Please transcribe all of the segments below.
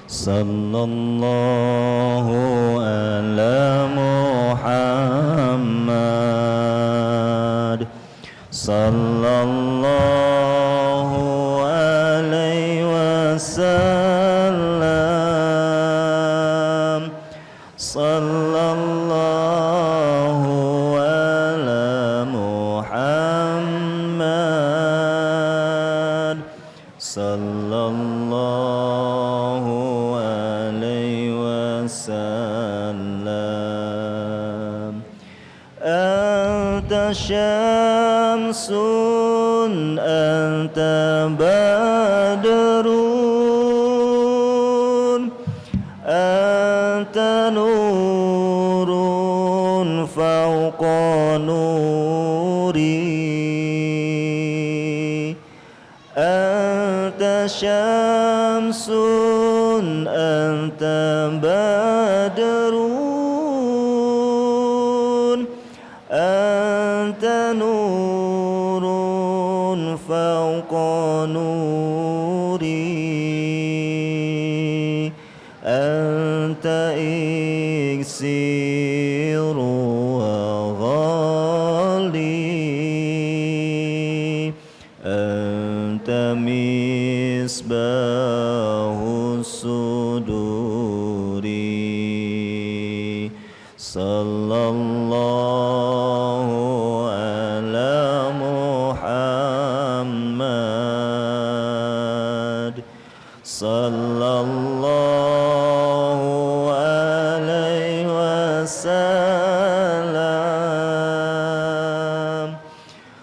sallallahu ala Muhammad sallallahu alaihi wasallam sallallahu ala Muhammad sallallahu alaihi wasallam. Anta syamsun anta badrun anta nurun fawqa nuri anta syamsun anta badrun anta nurun fawqa nuri anta iksiru wa ghali anta misbahu suduri sallallahu ala Muhammad sallallahu alaihi wasallam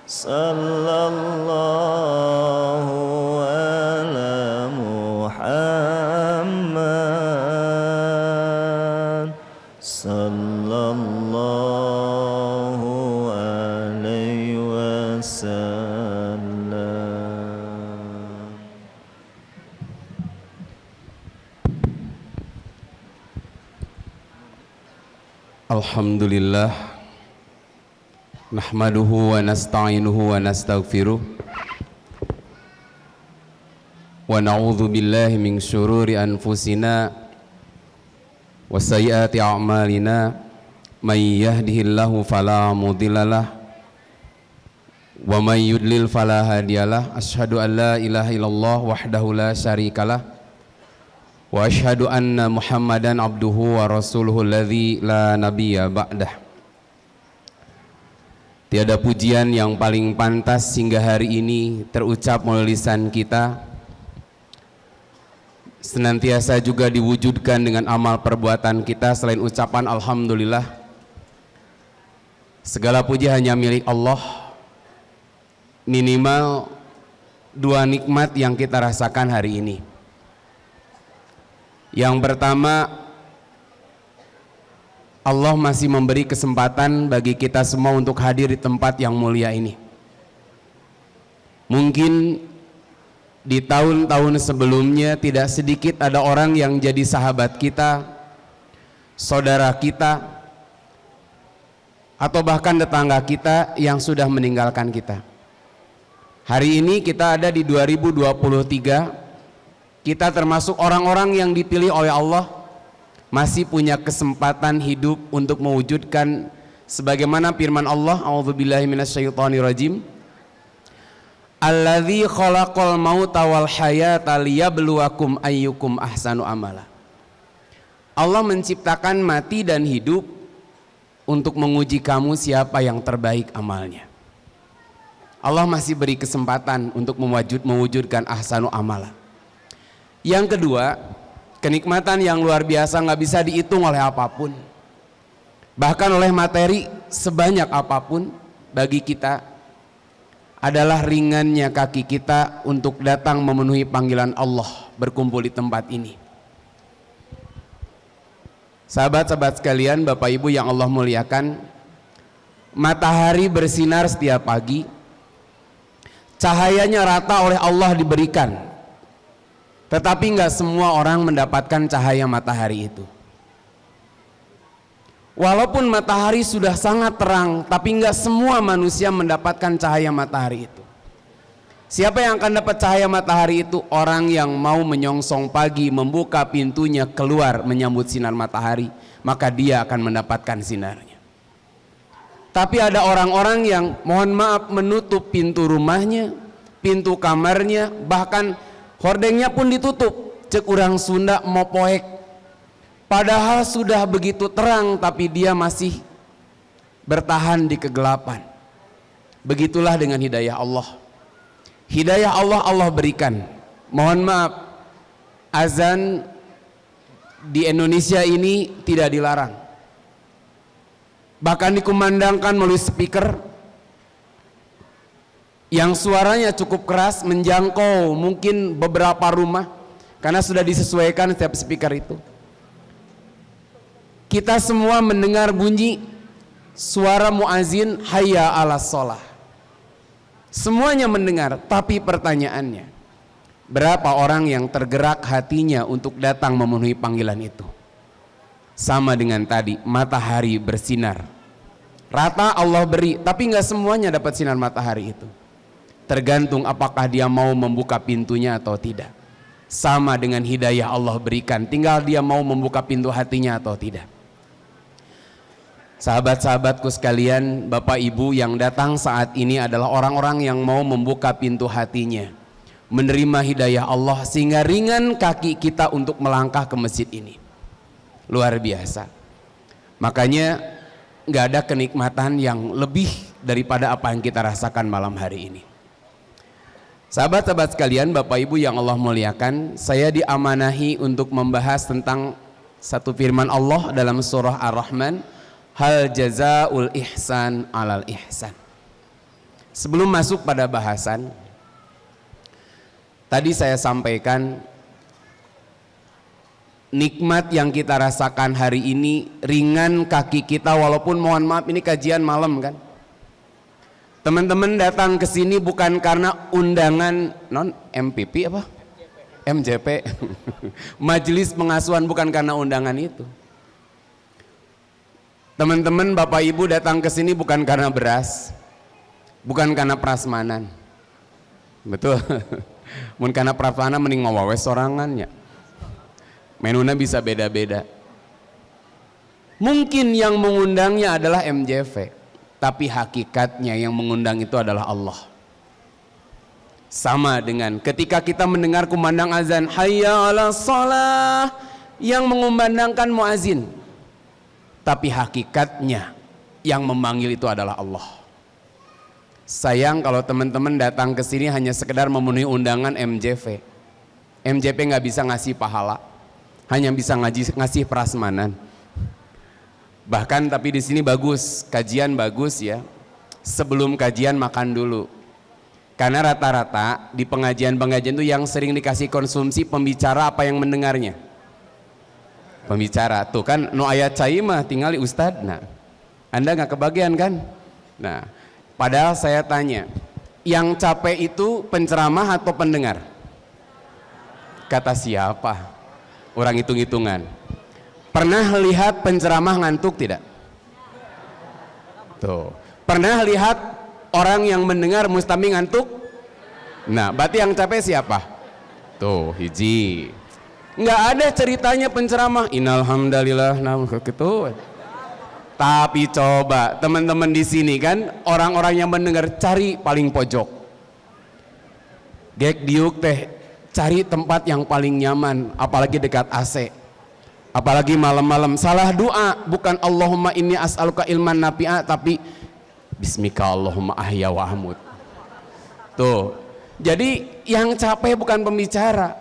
sallallahu ala Muhammad sallallahu alaihi wasallam. Alhamdulillah nahmaduhu wa nasta'inuhu wa nastaghfiruh wa na'udzu billahi min syururi anfusina wa sayyiati a'malina may yahdihillahu fala mudhillalah wa may yudlil fala hadiyalah. Asyhadu an la ilaha illallah wahdahu la syarikalah wa asyhadu anna Muhammadan abduhu wa rasuluhu alladzi la nabiyya ba'dah. Tiada pujian yang paling pantas hingga hari ini terucap melalui lisan kita, senantiasa juga diwujudkan dengan amal perbuatan kita selain ucapan alhamdulillah. Segala puji hanya milik Allah. Minimal dua nikmat yang kita rasakan hari ini. Yang pertama, Allah masih memberi kesempatan bagi kita semua untuk hadir di tempat yang mulia ini. Mungkin di tahun-tahun sebelumnya tidak sedikit ada orang yang jadi sahabat kita, saudara kita, atau bahkan tetangga kita yang sudah meninggalkan kita. Hari ini kita ada di 2023. Kita termasuk orang-orang yang dipilih oleh Allah, masih punya kesempatan hidup untuk mewujudkan sebagaimana firman Allah, a'udzubillahi minasyaitonirrajim, alladzi khalaqal mauta wal hayata liyabluwakum ayyukum ahsanu amala. Allah menciptakan mati dan hidup untuk menguji kamu siapa yang terbaik amalnya. Allah masih beri kesempatan untuk mewujudkan ahsanu amala. Yang kedua, kenikmatan yang luar biasa nggak bisa dihitung oleh apapun, bahkan oleh materi sebanyak apapun bagi kita, adalah ringannya kaki kita untuk datang memenuhi panggilan Allah berkumpul di tempat ini. Sahabat-sahabat sekalian, Bapak Ibu yang Allah muliakan, matahari bersinar setiap pagi, cahayanya rata oleh Allah diberikan. Tetapi nggak semua orang mendapatkan cahaya matahari itu. Walaupun matahari sudah sangat terang, tapi nggak semua manusia mendapatkan cahaya matahari itu. Siapa yang akan dapat cahaya matahari itu? Orang yang mau menyongsong pagi, membuka pintunya keluar menyambut sinar matahari, maka dia akan mendapatkan sinarnya. Tapi ada orang-orang yang mohon maaf menutup pintu rumahnya, pintu kamarnya, bahkan hordengnya pun ditutup. Cek urang Sunda mau poek. Padahal sudah begitu terang tapi dia masih bertahan di kegelapan. Begitulah dengan hidayah Allah. Hidayah Allah berikan. Mohon maaf, azan di Indonesia ini tidak dilarang. Bahkan dikumandangkan melalui speaker yang suaranya cukup keras, menjangkau mungkin beberapa rumah karena sudah disesuaikan setiap speaker itu. Kita semua mendengar bunyi suara muazin hayya 'alas shalah. Semuanya mendengar, tapi pertanyaannya, berapa orang yang tergerak hatinya untuk datang memenuhi panggilan itu? Sama dengan tadi, matahari bersinar. Rata Allah beri, tapi nggak semuanya dapat sinar matahari itu. Tergantung apakah dia mau membuka pintunya atau tidak. Sama dengan hidayah Allah berikan, tinggal dia mau membuka pintu hatinya atau tidak. Sahabat-sahabatku sekalian, Bapak Ibu yang datang saat ini adalah orang-orang yang mau membuka pintu hatinya, menerima hidayah Allah sehingga ringan kaki kita untuk melangkah ke masjid ini. Luar biasa. Makanya nggak ada kenikmatan yang lebih daripada apa yang kita rasakan malam hari ini. Sahabat-sahabat sekalian, Bapak Ibu yang Allah muliakan, saya diamanahi untuk membahas tentang satu firman Allah dalam surah Ar-Rahman, hal jazaul ihsan alal ihsan. Sebelum masuk pada bahasan, tadi saya sampaikan nikmat yang kita rasakan hari ini ringan kaki kita, walaupun mohon maaf ini kajian malam kan. Teman-teman datang ke sini bukan karena undangan non MPP apa? MJP. Majelis Pengasuhan, bukan karena undangan itu. Teman-teman, Bapak Ibu datang ke sini bukan karena beras, bukan karena prasmanan. Betul. Mun karena prasmanan mending ngawawe sorangannya. Menuna bisa beda-beda. Mungkin yang mengundangnya adalah MJV, tapi hakikatnya yang mengundang itu adalah Allah. Sama dengan ketika kita mendengar kumandang azan hayya 'alas shalah, yang mengumandangkan muazin, tapi hakikatnya yang memanggil itu adalah Allah. Sayang kalau teman-teman datang ke sini hanya sekedar memenuhi undangan MJV. MJV nggak bisa ngasih pahala, hanya bisa ngasih prasmanan. Bahkan tapi di sini bagus, kajian bagus ya. Sebelum kajian makan dulu. Karena rata-rata di pengajian-pengajian itu yang sering dikasih konsumsi pembicara apa yang mendengarnya? Pembicara. Tuh kan no ayat cai mah tinggal di ustad. Nah, Anda nggak kebagian kan? Nah, padahal saya tanya, yang capek itu penceramah atau pendengar? Kata siapa? Orang hitung-hitungan. Pernah lihat penceramah ngantuk tidak? Tuh. Pernah lihat orang yang mendengar mustami ngantuk? Nah, berarti yang capek siapa? Tuh, hiji. Nggak ada ceritanya penceramah innalhamdalillah gitu. Tapi coba teman-teman di sini kan orang-orang yang mendengar cari paling pojok. Gek diuk teh, cari tempat yang paling nyaman, apalagi dekat AC. Apalagi malam-malam salah doa, bukan Allahumma inni as'aluka ilman nafi'a, tapi bismika Allahumma ahya wa ahmud. Tuh. Jadi yang capek bukan pembicara.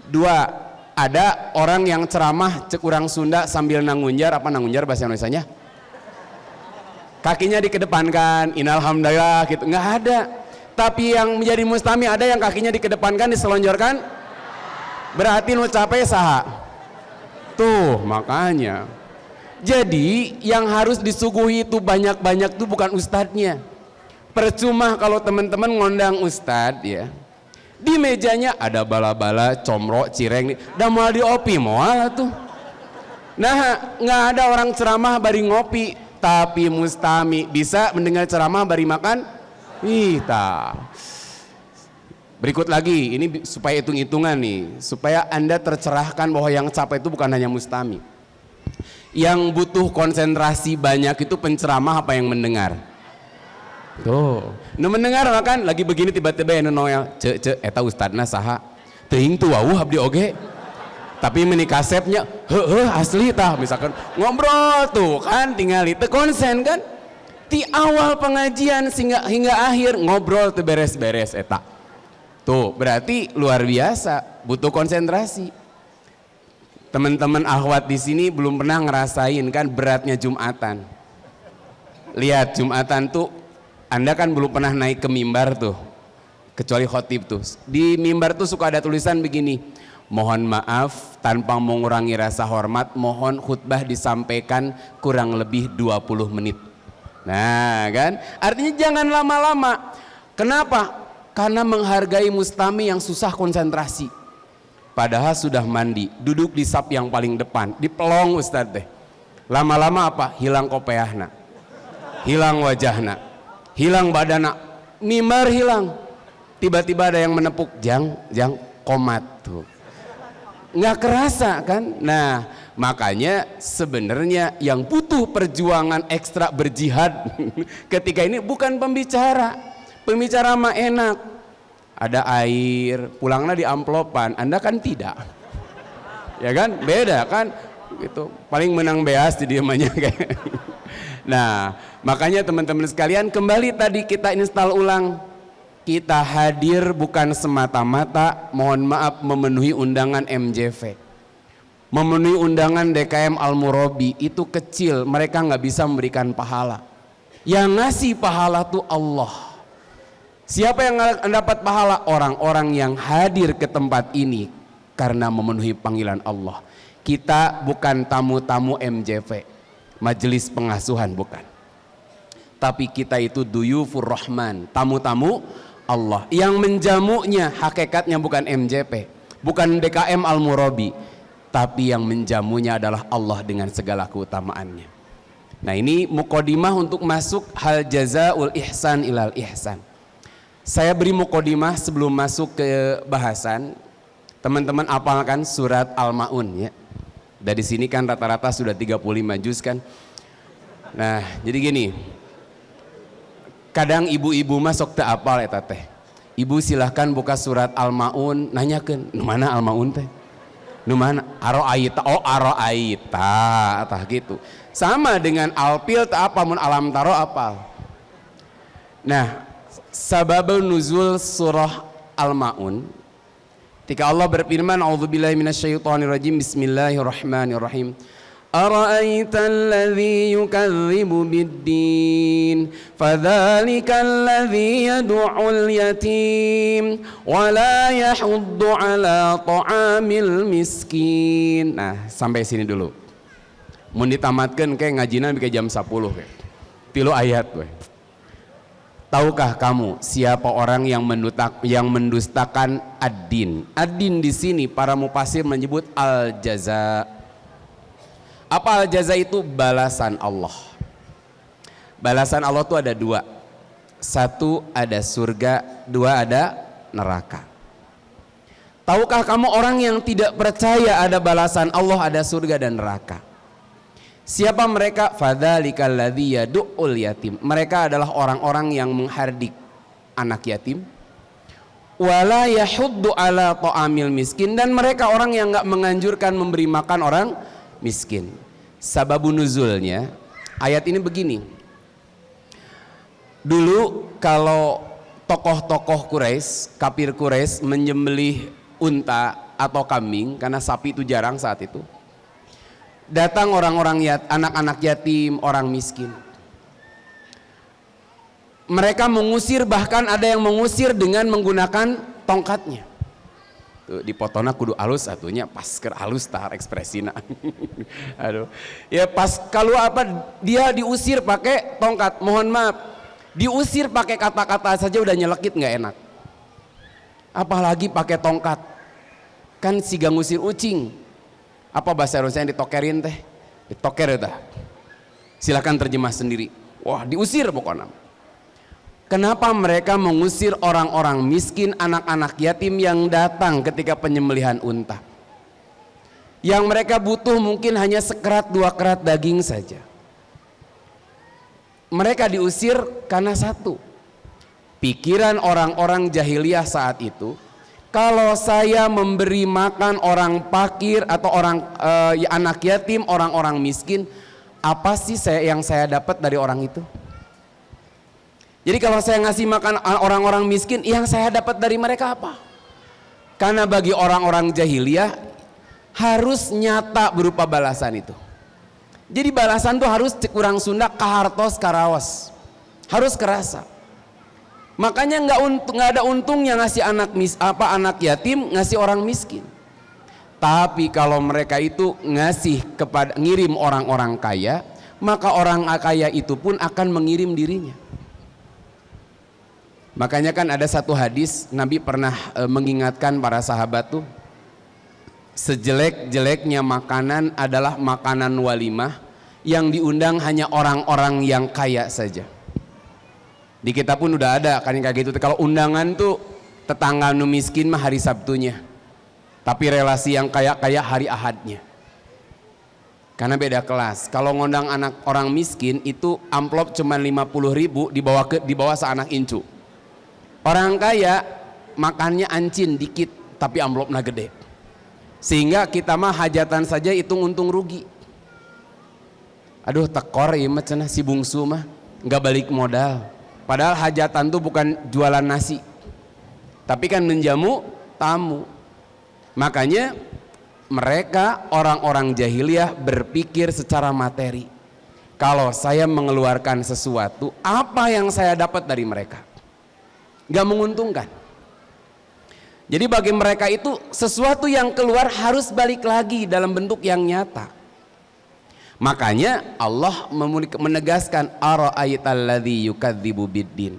Dua, ada orang yang ceramah cek urang Sunda sambil nangunjar, apa nangunjar bahasa Indonesianya? Kakinya dikedepankan, innalhamdulillah gitu. Nggak ada. Tapi yang menjadi mustami ada yang kakinya dikedepankan, diselonjorkan. Berarti nu capek saha? Tuh, makanya. Jadi yang harus disuguhi itu banyak-banyak tuh bukan ustadznya. Percuma kalau teman-teman ngondang ustadz ya. Di mejanya ada bala-bala, comro, cireng, dah mau diopi moal tuh. Nah, nggak ada orang ceramah bari ngopi, tapi mustami bisa mendengar ceramah bari makan. Ih, Berikut lagi, ini supaya hitung-hitungan nih, supaya Anda tercerahkan bahwa yang capek itu bukan hanya Mustami. Yang butuh konsentrasi banyak itu penceramah apa yang mendengar? Tuh, mendengar kan lagi begini tiba-tiba yang noel, eta ustadna saha, teuing tuh wawuh abdi oge. Tapi meni kasepnya, asli tah, misalkan ngobrol tuh kan, tinggal itu konsen kan. Di awal pengajian hingga akhir ngobrol tuh beres-beres eta. Tuh berarti luar biasa, butuh konsentrasi. Teman-teman akhwat di sini belum pernah ngerasain kan beratnya Jumatan. Lihat Jumatan tuh, Anda kan belum pernah naik ke mimbar tuh, kecuali khotib tuh. Di mimbar tuh suka ada tulisan begini, mohon maaf tanpa mengurangi rasa hormat, mohon khutbah disampaikan kurang lebih 20 menit. Nah kan, artinya jangan lama-lama. Kenapa? Karena menghargai Mustami yang susah konsentrasi. Padahal sudah mandi, duduk di sap yang paling depan, dipelong Ustadz teh. Lama-lama apa? Hilang kopeahna, hilang wajahna, hilang badana, mimbar hilang. Tiba-tiba ada yang menepuk, jang komat tuh. Nggak kerasa kan? Nah makanya sebenarnya yang butuh perjuangan ekstra berjihad ketika ini bukan pembicara. Pembicara mah enak, ada air, pulangnya di amplopan, Anda kan tidak, ya kan, beda kan, gitu. Paling menang beas di diamannya kayak. Nah, makanya teman-teman sekalian kembali tadi kita install ulang, kita hadir bukan semata-mata, mohon maaf memenuhi undangan MJV, memenuhi undangan DKM Al-Murabi itu kecil, mereka nggak bisa memberikan pahala. Yang ngasih pahala tuh Allah. Siapa yang dapat pahala? Orang-orang yang hadir ke tempat ini karena memenuhi panggilan Allah. Kita bukan tamu-tamu MJV, majelis pengasuhan bukan. Tapi kita itu duyufur rahman, tamu-tamu Allah. Yang menjamunya hakikatnya bukan MJP, bukan DKM Al-Murabi, tapi yang menjamunya adalah Allah dengan segala keutamaannya. Nah ini muqaddimah untuk masuk hal jazaul ihsan ilal ihsan. Saya beri muqaddimah sebelum masuk ke bahasan. Teman-teman apalkan surat Al-Maun ya. Dari sini kan rata-rata sudah 35 juz kan. Nah, jadi gini. Kadang ibu-ibu masuk teu apal eta teh. Ibu silahkan buka surat Al-Maun, nanyakeun, "Nu mana Al-Maun teh?" "Nu mana?" "Aro'aita." "Oh, Aro'aita." Tah gitu. Sama dengan Al-Fil teu apa mun Alam Taro apal. Nah, sababul nuzul surah Al-Maun, ketika Allah berfirman, a'udzubillahi minasyaitonirrajim, bismillahirrahmanirrahim. Ara'aital ladzi yukadzibu biddin, fadzalika alladzi yad'ul yatim wa la yahuddu ala ta'amil miskin. Nah, sampai sini dulu. Mun ditamatkeun kayak ngajina bika jam 10 kayak. 3 ayat we. Tahukah kamu siapa orang yang mendustakan ad-din? Ad-din di sini para mufasir menyebut al-jaza. Apa al-jaza itu? Balasan Allah. Balasan Allah itu ada 2. 1 ada surga, 2 ada neraka. Tahukah kamu orang yang tidak percaya ada balasan Allah, ada surga dan neraka? Siapa mereka? Fadzalikal ladzi yad'ul yatim. Mereka adalah orang-orang yang menghardik anak yatim. Wala yahuddu ala ta'amil miskin, dan mereka orang yang enggak menganjurkan memberi makan orang miskin. Sababun nuzulnya ayat ini begini. Dulu kalau tokoh-tokoh Quraisy, kafir Quraisy menyembelih unta atau kambing karena sapi itu jarang saat itu. Datang orang-orang anak-anak yatim, orang miskin. Mereka mengusir, bahkan ada yang mengusir dengan menggunakan tongkatnya. Tuh, dipotona kudu halus atunya, pas keur halus tahar ekspresina. Aduh. Ya pas kalau apa dia diusir pakai tongkat, mohon maaf. Diusir pakai kata-kata saja udah nyelekit nggak enak. Apalagi pakai tongkat. Kan siga ngusir ucing. Apa bahasa Indonesia yang ditokerin teh? Ditoker ya tah. Silakan terjemah sendiri. Wah, diusir pokoknya. Kenapa mereka mengusir orang-orang miskin, anak-anak yatim yang datang ketika penyembelihan unta? Yang mereka butuh mungkin hanya sekerat 2 kerat daging saja. Mereka diusir karena satu, pikiran orang-orang jahiliyah saat itu, kalau saya memberi makan orang fakir atau orang anak yatim, orang-orang miskin, apa sih yang saya dapat dari orang itu? Jadi kalau saya ngasih makan orang-orang miskin, yang saya dapat dari mereka apa? Karena bagi orang-orang jahiliyah harus nyata berupa balasan itu. Jadi balasan tuh harus kurang Sunda kahartos karawas, harus kerasa. Makanya nggak ada untungnya ngasih anak yatim, ngasih orang miskin. Tapi kalau mereka itu ngirim orang-orang kaya, maka orang kaya itu pun akan mengirim dirinya. Makanya kan ada satu hadis, Nabi pernah mengingatkan para sahabat tuh, sejelek-jeleknya makanan adalah makanan walimah yang diundang hanya orang-orang yang kaya saja. Di kita pun udah ada kan kayak gitu. Kalau undangan tuh tetangga nu miskin mah hari Sabtunya, tapi relasi yang kaya-kaya hari Ahadnya. Karena beda kelas. Kalau ngundang anak orang miskin itu amplop cuma 50.000 dibawa seanak incu. Orang kaya makannya ancin dikit tapi amplopnya gede. Sehingga kita mah hajatan saja hitung untung rugi. Aduh tekor ya mah cenah si bungsu mah nggak balik modal. Padahal hajatan tuh bukan jualan nasi, tapi kan menjamu tamu. Makanya mereka orang-orang jahiliyah berpikir secara materi. Kalau saya mengeluarkan sesuatu, apa yang saya dapat dari mereka? Gak menguntungkan. Jadi bagi mereka itu sesuatu yang keluar harus balik lagi dalam bentuk yang nyata. Makanya Allah menegaskan ara'aitalladzi yukadzibu biddin.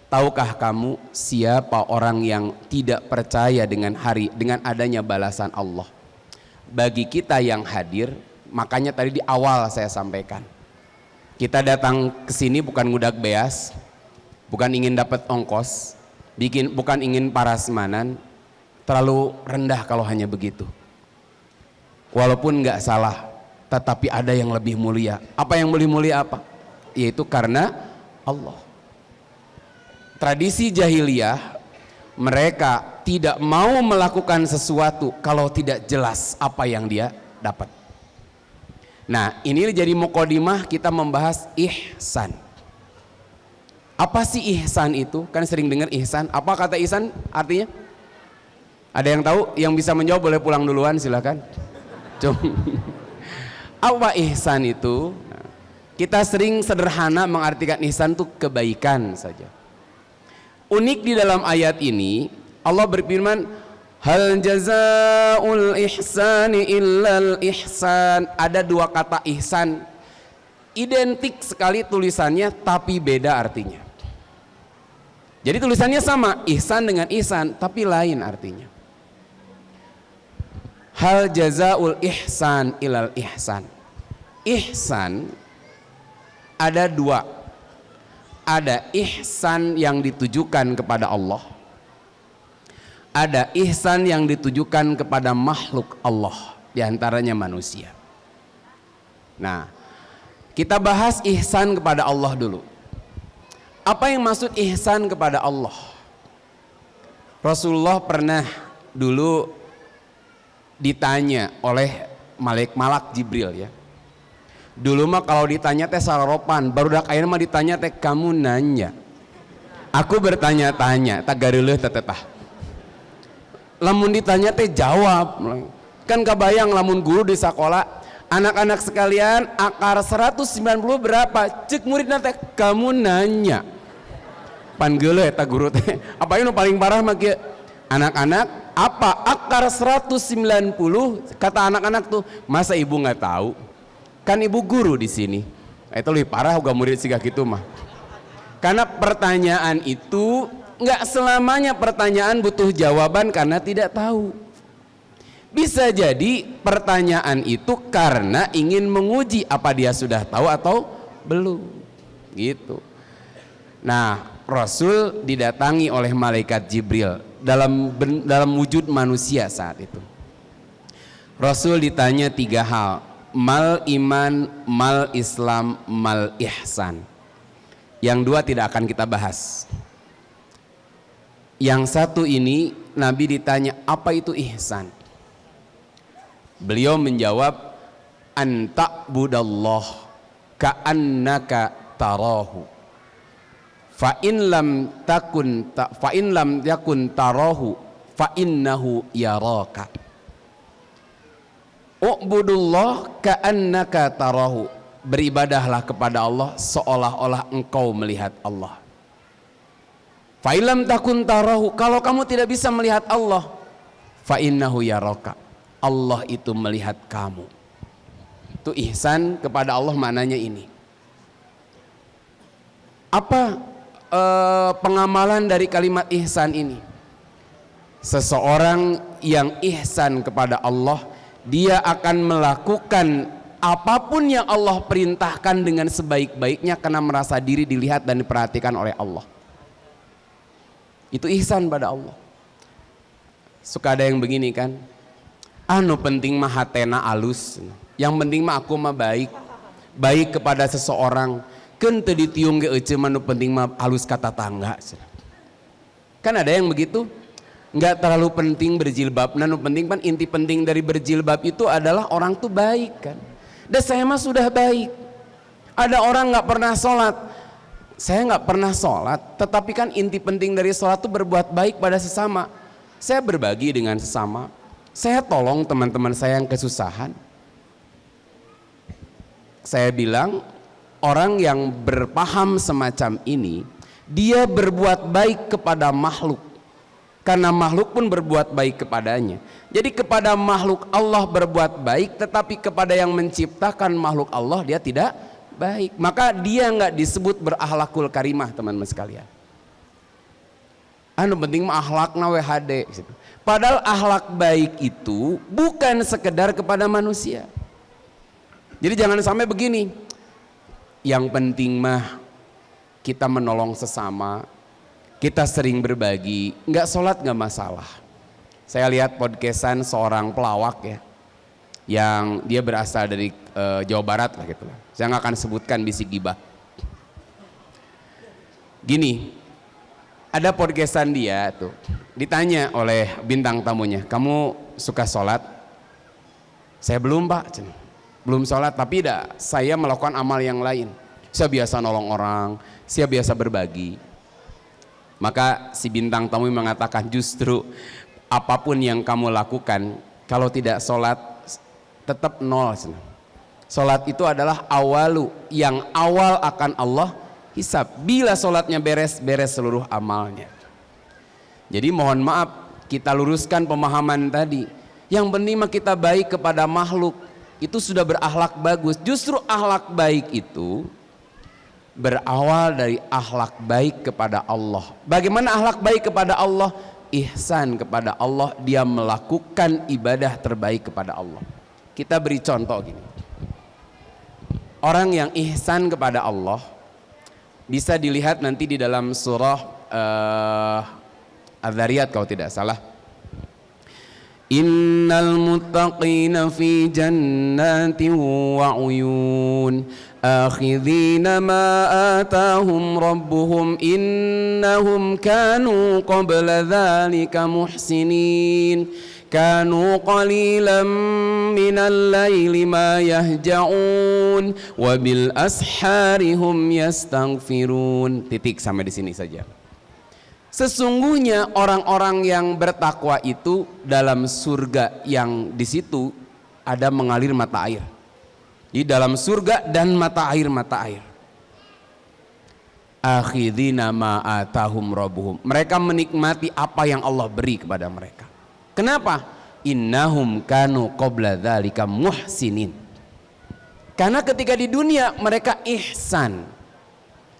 Tahukah kamu siapa orang yang tidak percaya dengan adanya balasan Allah? Bagi kita yang hadir, makanya tadi di awal saya sampaikan, kita datang ke sini bukan ngudak beas, bukan ingin dapat ongkos, bukan ingin parasmanan. Terlalu rendah kalau hanya begitu. Walaupun nggak salah, tetapi ada yang lebih mulia. Apa yang lebih mulia apa? Yaitu karena Allah. Tradisi jahiliyah, mereka tidak mau melakukan sesuatu kalau tidak jelas apa yang dia dapat. Nah, ini jadi muqaddimah kita membahas ihsan. Apa sih ihsan itu? Kan sering dengar ihsan. Apa kata ihsan artinya? Ada yang tahu? Yang bisa menjawab boleh pulang duluan, silakan. Apa ihsan itu? Kita sering sederhana mengartikan ihsan itu kebaikan saja. Unik di dalam ayat ini, Allah berfirman, hal jazaul ihsani illal ihsan. Ada 2 kata ihsan, identik sekali tulisannya tapi beda artinya. Jadi tulisannya sama, ihsan dengan ihsan, tapi lain artinya. Hal jazaul ihsan ilal ihsan. Ihsan ada 2. Ada ihsan yang ditujukan kepada Allah, ada ihsan yang ditujukan kepada makhluk Allah, diantaranya manusia. Nah, kita bahas ihsan kepada Allah dulu. Apa yang maksud ihsan kepada Allah? Rasulullah pernah dulu ditanya oleh malak Jibril ya. Dulu mah kalau ditanya teh sararopan, baru dak ayeuna mah ditanya teh kamu nanya. Aku bertanya-tanya, tak gareuleuh teh tah. Lamun ditanya teh jawab. Kan kabayang lamun guru di sekolah, anak-anak sekalian akar 190 berapa? Cek muridna teh kamu nanya. Pan geuleuh eta guru teh. Apa yang paling parah mah kieu? Anak-anak apa akar 190? Kata anak-anak tuh, masa ibu nggak tahu? Kan ibu guru di sini. Itu lebih parah uga murid siga gitu mah. Karena pertanyaan itu nggak selamanya pertanyaan butuh jawaban karena tidak tahu. Bisa jadi pertanyaan itu karena ingin menguji apa dia sudah tahu atau belum. Gitu. Nah, Rasul didatangi oleh malaikat Jibril dalam wujud manusia saat itu. Rasul ditanya 3 hal, mal iman, mal Islam, mal ihsan. Yang 2 tidak akan kita bahas. Yang 1 ini Nabi ditanya apa itu ihsan. Beliau menjawab, anta'budallah ka'annaka tarahu. Fa in lam yakun tarahu fa innahu yaraka. U'budullah ka'annaka tarahu. Beribadahlah kepada Allah seolah-olah engkau melihat Allah. Fa in lam takun tarahu, kalau kamu tidak bisa melihat Allah, fa innahu yaraka. Allah itu melihat kamu. Itu ihsan kepada Allah, maknanya ini. Apa pengamalan dari kalimat ihsan ini? Seseorang yang ihsan kepada Allah, dia akan melakukan apapun yang Allah perintahkan dengan sebaik-baiknya karena merasa diri dilihat dan diperhatikan oleh Allah. Itu ihsan pada Allah. Suka ada yang begini kan, anu penting mah hatena alus, yang penting mah aku mah baik kepada seseorang, kan teu ditiung ge ece mah nu penting mah halus kata tangga. Kan ada yang begitu, nggak terlalu penting berjilbab, nu penting kan inti penting dari berjilbab itu adalah orang tuh baik kan. Dan saya mah sudah baik. Ada orang nggak pernah sholat, saya nggak pernah sholat, tetapi kan inti penting dari sholat itu berbuat baik pada sesama. Saya berbagi dengan sesama, saya tolong teman-teman saya yang kesusahan. Saya bilang orang yang berpaham semacam ini, dia berbuat baik kepada makhluk, karena makhluk pun berbuat baik kepadanya. Jadi kepada makhluk Allah berbuat baik, tetapi kepada yang menciptakan makhluk Allah dia tidak baik. Maka dia nggak disebut berakhlakul karimah, teman-teman sekalian. Anu penting mah akhlakna WHD. Padahal akhlak baik itu bukan sekedar kepada manusia. Jadi jangan sampai begini, yang penting mah kita menolong sesama, kita sering berbagi, nggak sholat nggak masalah. Saya lihat podcastan seorang pelawak ya, yang dia berasal dari Jawa Barat lah gitu. Saya nggak akan sebutkan bisik gibah. Gini, ada podcastan dia tuh, ditanya oleh bintang tamunya, kamu suka sholat? Saya belum pak, belum sholat, tapi saya melakukan amal yang lain. Saya biasa nolong orang, saya biasa berbagi. Maka si bintang tamu mengatakan, justru apapun yang kamu lakukan, kalau tidak sholat tetap nol. Sholat itu adalah awalu, yang awal akan Allah hisab. Bila sholatnya beres, beres seluruh amalnya. Jadi mohon maaf, kita luruskan pemahaman tadi. Yang penting mah kita baik kepada makhluk, itu sudah berakhlak bagus. Justru akhlak baik itu berawal dari akhlak baik kepada Allah. Bagaimana akhlak baik kepada Allah? Ihsan kepada Allah, dia melakukan ibadah terbaik kepada Allah. Kita beri contoh gini. Orang yang ihsan kepada Allah bisa dilihat nanti di dalam surah Az-Zariyat kalau tidak salah. Innal muttaqina fi jannatin wa uyun akhidhina ma atahum rabbuhum innahum kanu qabla dhalika muhsinin kanu qalilan minal laili ma yahja'un wa bil ashari hum yastaghfirun. Titik sampai di sini saja. Sesungguhnya orang-orang yang bertakwa itu dalam surga yang di situ ada mengalir mata air. Di dalam surga dan mata air. Akhidina ma atahum rabbuhum. Mereka menikmati apa yang Allah beri kepada mereka. Kenapa? Innahum kanu qabla dzalika muhsinin. Karena ketika di dunia mereka ihsan.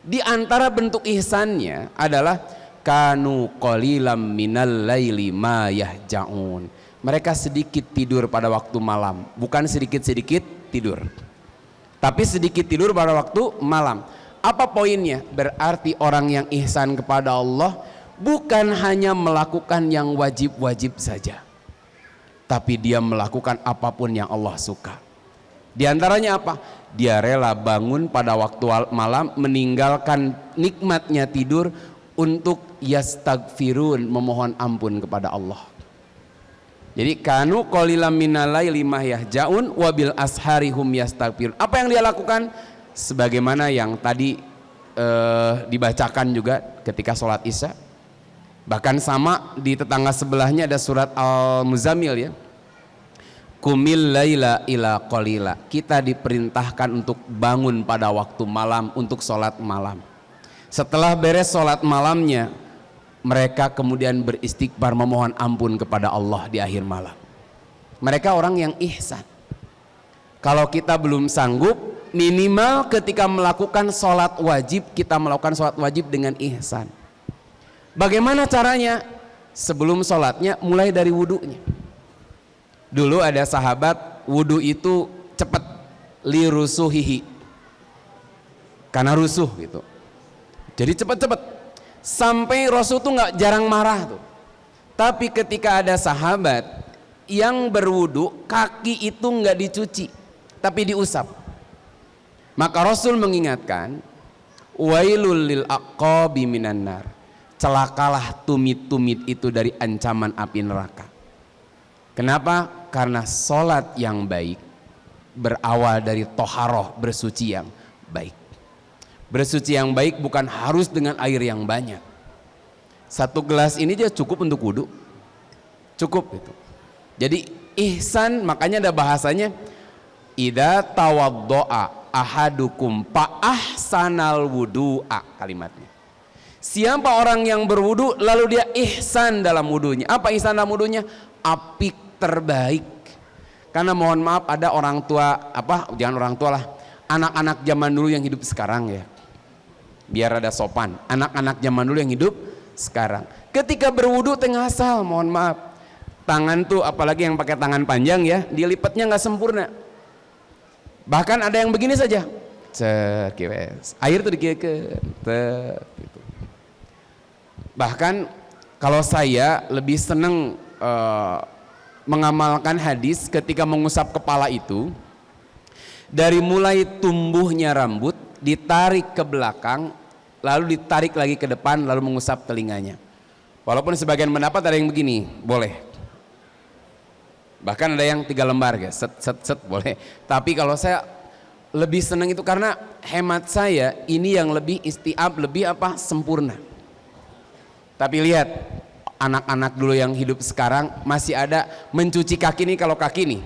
Di antara bentuk ihsannya adalah kanu qalilam minal laili ma yahja'un. Mereka sedikit tidur pada waktu malam, bukan sedikit-sedikit tidur, tapi sedikit tidur pada waktu malam. Apa poinnya? Berarti orang yang ihsan kepada Allah bukan hanya melakukan yang wajib-wajib saja, tapi dia melakukan apapun yang Allah suka. Di antaranya apa? Dia rela bangun pada waktu malam, meninggalkan nikmatnya tidur untuk yastaghfirun, memohon ampun kepada Allah. Jadi kanu qalilan minal laili ma yahjaun wa bil ashari hum yastaghfirun. Apa yang dia lakukan? Sebagaimana yang tadi dibacakan juga ketika sholat Isya. Bahkan sama di tetangga sebelahnya ada surat Al-Muzammil ya. Kumil laila ila qalila. Kita diperintahkan untuk bangun pada waktu malam untuk sholat malam. Setelah beres sholat malamnya, mereka kemudian beristighfar, memohon ampun kepada Allah di akhir malam. Mereka orang yang ihsan. Kalau kita belum sanggup, minimal ketika melakukan sholat wajib, kita melakukan sholat wajib dengan ihsan. Bagaimana caranya? Sebelum sholatnya mulai dari wudunya. Dulu ada sahabat wudu itu cepat, li rusuhihi, karena rusuh gitu. Jadi cepat-cepat sampai Rasul tuh nggak jarang marah tuh. Tapi ketika ada sahabat yang berwudu, kaki itu nggak dicuci, tapi diusap. Maka Rasul mengingatkan, wailul lil aqabi minan nar. Celakalah tumit-tumit itu dari ancaman api neraka. Kenapa? Karena sholat yang baik berawal dari toharoh, bersuci yang baik. Bersuci yang baik bukan harus dengan air yang banyak. Satu gelas ini aja cukup untuk wudu. Cukup itu. Jadi ihsan, makanya ada bahasanya, idza tawaddoa ahadukum fa ahsanal wudu'a, kalimatnya. Siapa orang yang berwudu lalu dia ihsan dalam wudunya. Apa ihsan dalam wudunya? Apik, terbaik. Karena mohon maaf ada orang tua, jangan orang tua lah, anak-anak zaman dulu yang hidup sekarang ya, biar ada sopan. Anak-anak zaman dulu yang hidup sekarang, ketika berwudu tengah asal, mohon maaf, tangan tuh apalagi yang pakai tangan panjang ya, dilipatnya nggak sempurna. Bahkan ada yang begini saja, air tuh dikiekeun, gitu. Bahkan kalau saya lebih seneng mengamalkan hadis ketika mengusap kepala itu, dari mulai tumbuhnya rambut ditarik ke belakang, lalu ditarik lagi ke depan, lalu mengusap telinganya. Walaupun sebagian pendapat ada yang begini, boleh. Bahkan ada yang 3 lembar guys, set boleh. Tapi kalau saya lebih senang itu karena hemat saya ini yang lebih istiab, lebih sempurna. Tapi lihat anak-anak dulu yang hidup sekarang masih ada mencuci kaki nih, kalau kaki nih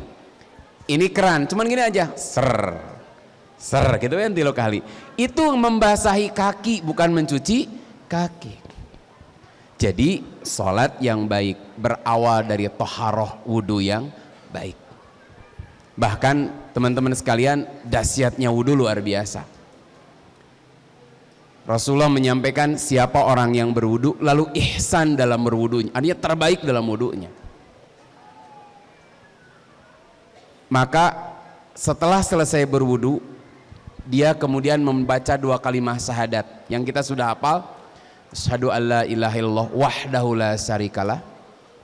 ini keran cuman gini aja, ser gitu kan, 3 kali itu membasahi kaki, bukan mencuci kaki. Jadi sholat yang baik berawal dari toharoh, wudu yang baik. Bahkan teman-teman sekalian, dahsyatnya wudu luar biasa. Rasulullah menyampaikan siapa orang yang berwudu lalu ihsan dalam berwudunya, artinya terbaik dalam wudunya, maka setelah selesai berwudu dia kemudian membaca 2 kalimat syahadat yang kita sudah hafal, asyhadu alla ilaha illallah wahdahu la syarikalah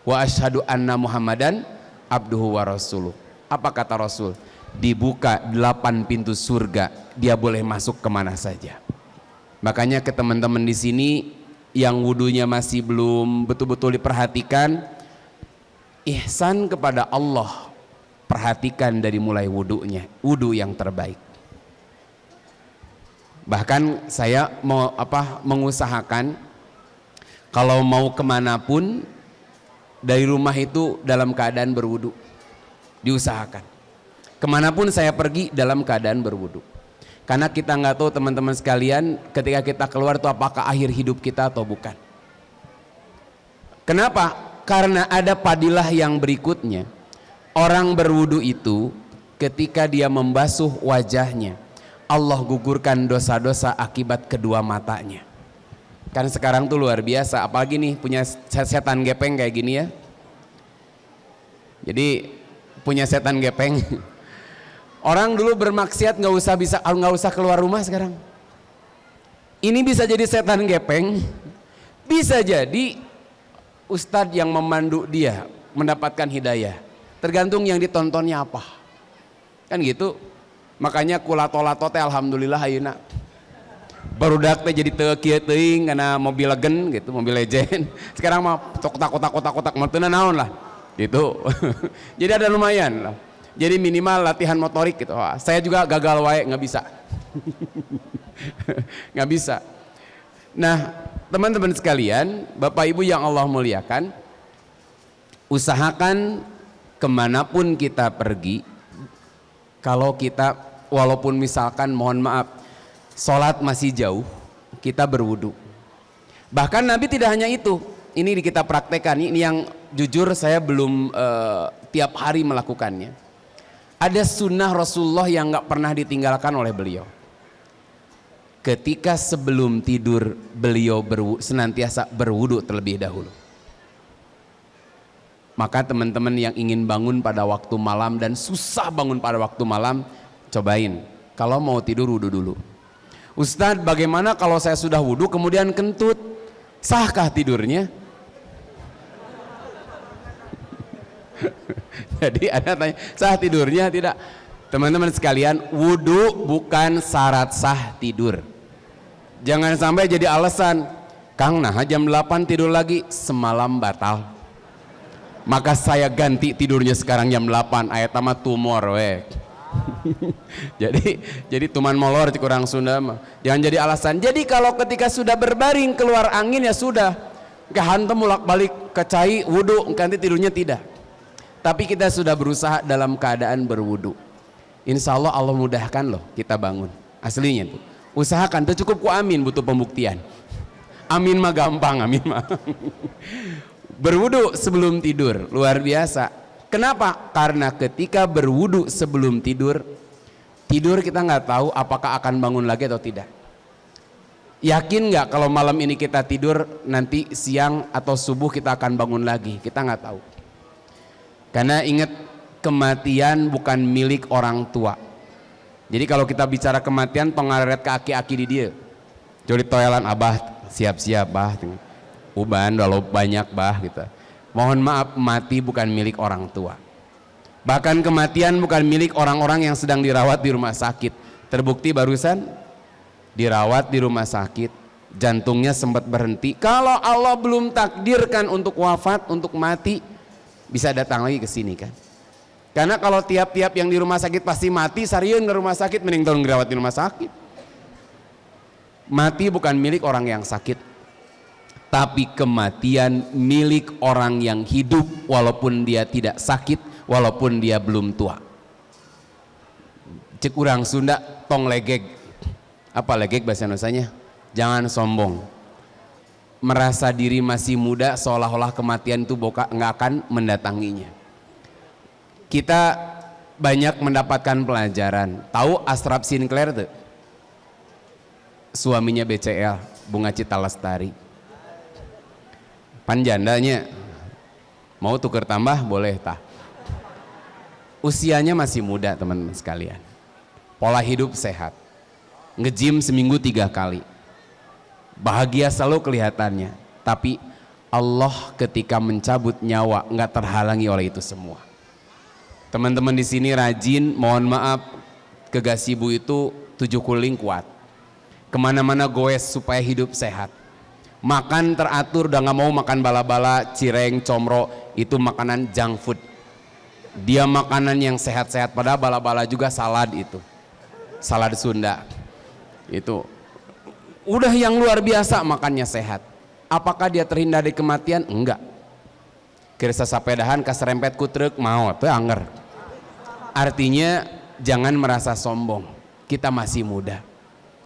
wa asyhadu anna muhammadan abduhu wa rasuluh. Apa kata Rasul? Dibuka 8 pintu surga, dia boleh masuk kemana saja. Makanya ke teman-teman di sini yang wudunya masih belum betul-betul diperhatikan, ihsan kepada Allah, perhatikan dari mulai wudunya, wudu yang terbaik. Bahkan saya mau mengusahakan kalau mau kemanapun dari rumah itu dalam keadaan berwudu, diusahakan. Kemanapun saya pergi dalam keadaan berwudu. Karena kita nggak tahu teman-teman sekalian, ketika kita keluar itu apakah akhir hidup kita atau bukan. Kenapa? Karena ada padilah yang berikutnya. Orang berwudu itu ketika dia membasuh wajahnya, Allah gugurkan dosa-dosa akibat kedua matanya. Kan sekarang tuh luar biasa, apalagi nih punya setan gepeng kayak gini ya. Jadi punya setan gepeng. Orang dulu bermaksiat nggak usah keluar rumah sekarang. Ini bisa jadi setan gepeng, bisa jadi ustadz yang memandu dia mendapatkan hidayah. Tergantung yang ditontonnya apa. Kan gitu. Makanya kulato-lato teh alhamdulillah ayeuna. Barudak teh jadi teu kieu teuing kana mobil legend gitu, mobil legend. Sekarang mah kotak mah teu naon lah. Gitu. Jadi ada lumayan lah. Jadi minimal latihan motorik gitu. Wah, saya juga gagal wae nggak bisa. Nggak bisa. Nah, teman-teman sekalian, Bapak Ibu yang Allah muliakan, usahakan kemanapun kita pergi, kalau kita walaupun misalkan mohon maaf sholat masih jauh, kita berwudu. Bahkan Nabi tidak hanya itu, ini kita praktekkan, ini yang jujur saya belum tiap hari melakukannya. Ada sunnah Rasulullah yang nggak pernah ditinggalkan oleh beliau. Ketika sebelum tidur beliau senantiasa berwudu terlebih dahulu. Maka teman-teman yang ingin bangun pada waktu malam dan susah bangun pada waktu malam, cobain. Kalau mau tidur wudu dulu. Ustadz, bagaimana kalau saya sudah wudu kemudian kentut? Sahkah tidurnya? Jadi ada tanya, sah tidurnya? Tidak. Teman-teman sekalian, wudu bukan syarat sah tidur. Jangan sampai jadi alasan, Kang nah jam 8 tidur lagi, semalam batal. Maka saya ganti tidurnya sekarang jam 8, ayat mah tumor we. jadi tuman molor kurang Sunda mah. Jangan jadi alasan. Jadi kalau ketika sudah berbaring keluar angin ya sudah. Kehantem mulak-balik ke cai wudu, ganti tidurnya tidak. Tapi kita sudah berusaha dalam keadaan berwudu. Insya Allah Allah mudahkan loh kita bangun. Aslinya tuh. Usahakan, itu cukup ku amin, butuh pembuktian. Amin mah gampang, amin mah. Berwudu sebelum tidur, luar biasa. Kenapa? Karena ketika berwudu sebelum tidur kita nggak tahu apakah akan bangun lagi atau tidak. Yakin nggak kalau malam ini kita tidur, nanti siang atau subuh kita akan bangun lagi? Kita nggak tahu. Karena ingat, kematian bukan milik orang tua. Jadi kalau kita bicara kematian, pengaret ke aki-aki di dia. Jadi toilan abah, siap-siap bah. Uban walau banyak bah gitu. Mohon maaf, mati bukan milik orang tua. Bahkan kematian bukan milik orang-orang yang sedang dirawat di rumah sakit. Terbukti barusan dirawat di rumah sakit, jantungnya sempat berhenti. Kalau Allah belum takdirkan untuk wafat, untuk mati, bisa datang lagi ke sini kan. Karena kalau tiap-tiap yang di rumah sakit pasti mati, sarieun ke rumah sakit, mending tahun dirawat di rumah sakit. Mati bukan milik orang yang sakit, tapi kematian milik orang yang hidup walaupun dia tidak sakit, walaupun dia belum tua. Cek urang Sunda, tong legeg. Apa legeg bahasa Indonesianya? Jangan sombong. Merasa diri masih muda seolah-olah kematian itu nggak akan mendatanginya. Kita banyak mendapatkan pelajaran. Tahu Ashraf Sinclair tuh? Suaminya BCL, Bunga Citra Lestari. Panjandanya mau tuker tambah boleh tah. Usianya masih muda teman-teman sekalian. Pola hidup sehat. Nge-gym seminggu 3 kali. Bahagia selalu kelihatannya. Tapi Allah ketika mencabut nyawa nggak terhalangi oleh itu semua. Teman-teman di sini rajin, mohon maaf, ke gasibu itu 7 kuling kuat. Kemana-mana goes supaya hidup sehat. Makan teratur, udah nggak mau makan bala-bala, cireng, comro, itu makanan junk food. Dia makanan yang sehat-sehat, padahal bala-bala juga salad itu. Salad Sunda. Itu. Udah yang luar biasa makannya sehat. Apakah dia terhindar dari kematian? Enggak. Kirsa sapedahan kaserempet ku truk mau tuh anger. Artinya jangan merasa sombong, kita masih muda.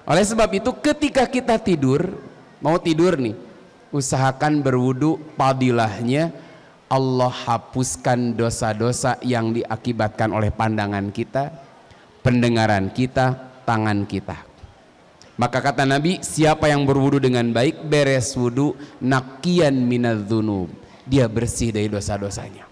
Oleh sebab itu ketika kita tidur, mau tidur nih, usahakan berwudu. Fadilahnya Allah hapuskan dosa-dosa yang diakibatkan oleh pandangan kita, pendengaran kita, tangan kita. Maka kata Nabi, siapa yang berwudu dengan baik, beres wudu, nakian minadzunub, dia bersih dari dosa-dosanya.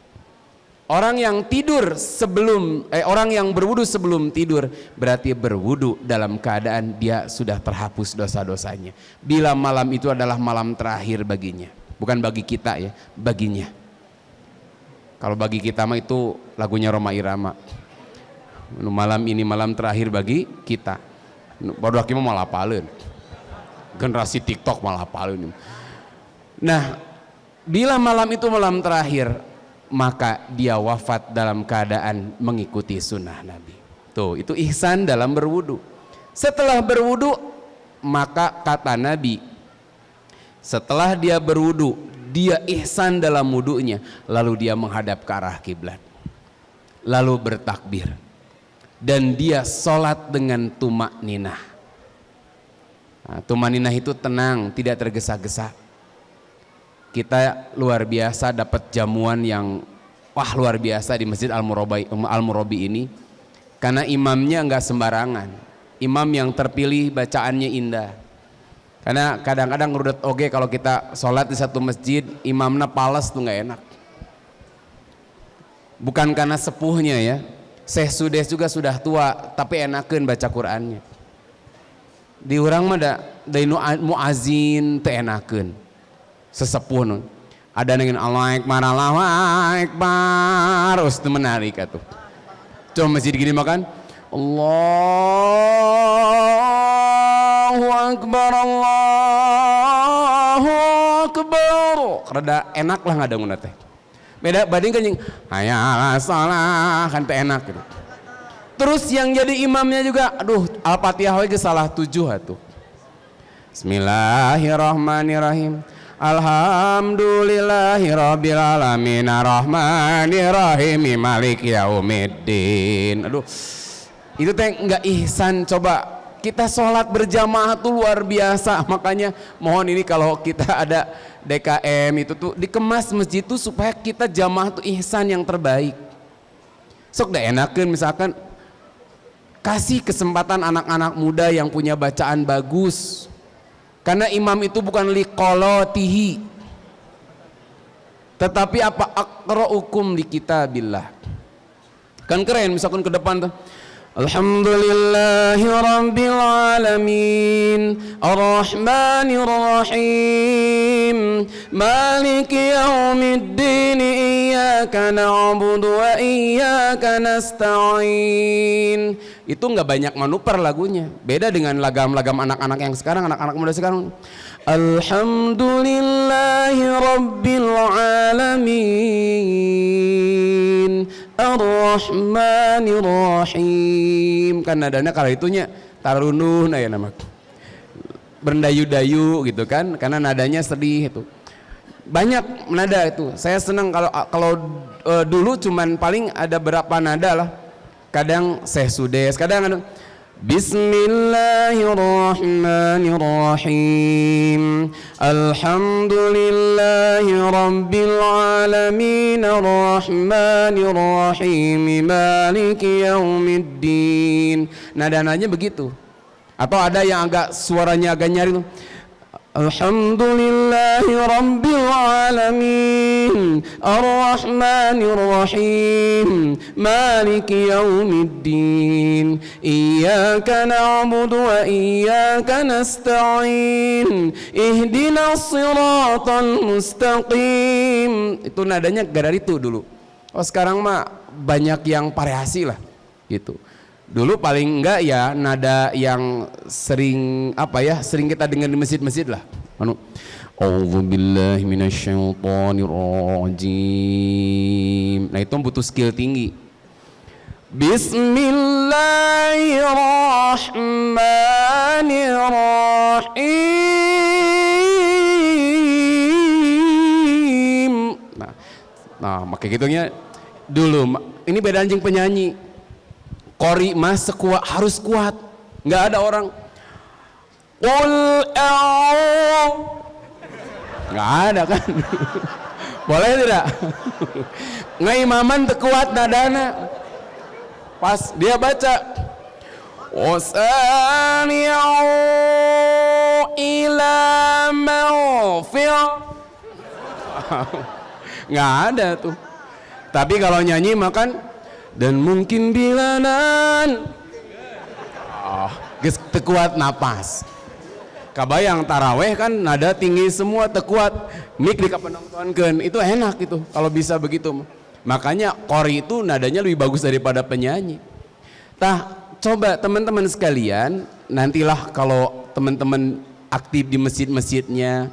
Orang yang tidur sebelum orang yang berwudu sebelum tidur berarti berwudu dalam keadaan dia sudah terhapus dosa-dosanya. Bila malam itu adalah malam terakhir baginya, bukan bagi kita ya, baginya. Kalau bagi kita mah itu lagunya Rhoma Irama. Malam ini malam terakhir bagi kita. Baru hakim malah apaleun. Generasi TikTok malah apaleun. Nah, bila malam itu malam terakhir, maka dia wafat dalam keadaan mengikuti sunnah Nabi. Tuh, itu ihsan dalam berwudu. Setelah berwudu, maka kata Nabi, setelah dia berwudu, dia ihsan dalam wudunya, lalu dia menghadap ke arah kiblat, lalu bertakbir, dan dia sholat dengan tumak ninah. Nah, tumak ninah itu tenang, tidak tergesa-gesa. Kita luar biasa dapat jamuan yang wah luar biasa di Masjid Al-Murabi ini, karena imamnya nggak sembarangan, imam yang terpilih bacaannya indah. Karena kadang-kadang ngerudet oge kalau kita sholat di satu masjid imamnya pales tuh nggak enak. Bukan karena sepuhnya ya, Syekh Sudes juga sudah tua tapi enakeun baca Qur'annya. Di urang mah da muazin teu enakeun. Sesepuh nun ada dengan Allah Akbar terus itu menarik atuh. Coba masjid gini makan Allahu Akbar rada enak lah ngadangun teh beda bandingkan yang hayal salah kan teh enak gitu. Terus yang jadi imamnya juga aduh Al-Fatihah we salah 7 atuh. Bismillahirrahmanirrahim. Alhamdulillahi rabbil alamin arrahmanirrahim maliki yaumiddin. Aduh, itu teh nggak ihsan. Coba kita sholat berjamaah tuh luar biasa. Makanya mohon ini kalau kita ada DKM itu tuh dikemas masjid tuh supaya kita jamaah tuh ihsan yang terbaik. Sok dah enakeun misalkan kasih kesempatan anak-anak muda yang punya bacaan bagus. Karena imam itu bukan liqolotihi, tetapi apa aqra'ukum li kitabillah. Kan keren misalkan ke depan tuh Alhamdulillahi rabbil alamin arrahmanir rahim maliki yaumiddin iyyaka na'budu wa iyyaka nasta'in. Itu nggak banyak manuper lagunya, beda dengan lagam-lagam anak-anak yang sekarang, anak-anak muda sekarang. Alhamdulillahi rabbil alamin arrahmanir rahim. Kan nadanya kalau itunya tarunuh ya nama berdayu-dayu gitu kan, karena nadanya sedih itu. Banyak nada itu. Saya senang kalau dulu cuman paling ada berapa nada lah. Kadang Syekh Sudes, kadang Bismillahirrahmanirrahim Alhamdulillahi rabbil alamin arrahmanirrahim maliki yaumiddin. Nada-nadanya begitu. Atau ada yang agak suaranya agak nyaring, Alhamdulillahi rabbil alamin arrahmanir rahim maliki yaumiddin iyyaka na'budu wa iyyaka nasta'in ihdinas siratal mustaqim. Itu nadanya gara itu dulu. Oh sekarang mah banyak yang variasi lah gitu. Dulu paling enggak ya nada yang sering sering kita dengar di masjid-masjid lah. A'udzubillahi minasyaitonirrajim. Nah itu butuh skill tinggi. Bismillahirrahmanirrahim. Nah makanya gitunya dulu. Ini beda anjing penyanyi. Qori mas harus kuat, nggak ada orang nggak ada kan. Boleh tidak? Ngaimaman tekuat nadana pas dia baca wasani'u ila mawfi'ah nggak ada tuh. Tapi kalau nyanyi makan dan mungkin bilanan geus teu kuat napas. Kabayang taraweh kan nada tinggi semua teu kuat, mik di kapenontonkeun itu enak itu kalau bisa begitu. Makanya qori itu nadanya lebih bagus daripada penyanyi. Tah, coba teman-teman sekalian, nantilah kalau teman-teman aktif di masjid-masjidnya,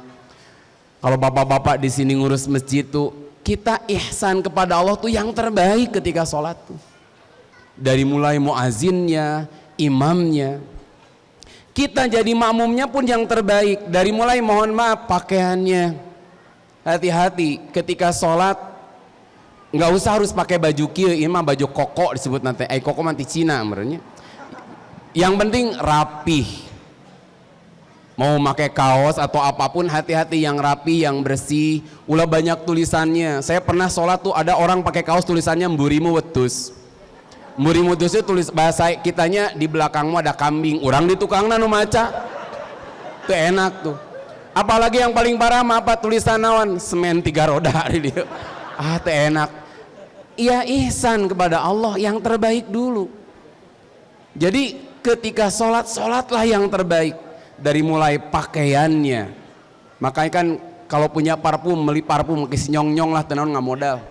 kalau bapak-bapak di sini ngurus masjid tuh, kita ihsan kepada Allah tuh yang terbaik ketika sholat tuh. Dari mulai muazinnya, imamnya, kita jadi makmumnya pun yang terbaik. Dari mulai mohon maaf pakaiannya, hati-hati ketika sholat, nggak usah harus pakai baju kieu, ini mah baju koko disebut nanti, koko manti Cina merenya. Yang penting rapih. Mau pakai kaos atau apapun, hati-hati yang rapi, yang bersih. Ulah banyak tulisannya. Saya pernah sholat tuh ada orang pakai kaos tulisannya mburimu wetus. Mburimu wetus itu tulis bahasa kitanya di belakangmu ada kambing. Orang di tukangna nu maca. Itu enak tuh. Apalagi yang paling parah mah apa tulisan naon? Semen 3 roda di dia. Teu enak. Iya, ihsan kepada Allah yang terbaik dulu. Jadi ketika sholat, sholatlah yang terbaik. Dari mulai pakaiannya, makanya kan kalau punya parfum, beli parfum kisi nyong-nyong lah, tenaun nggak modal.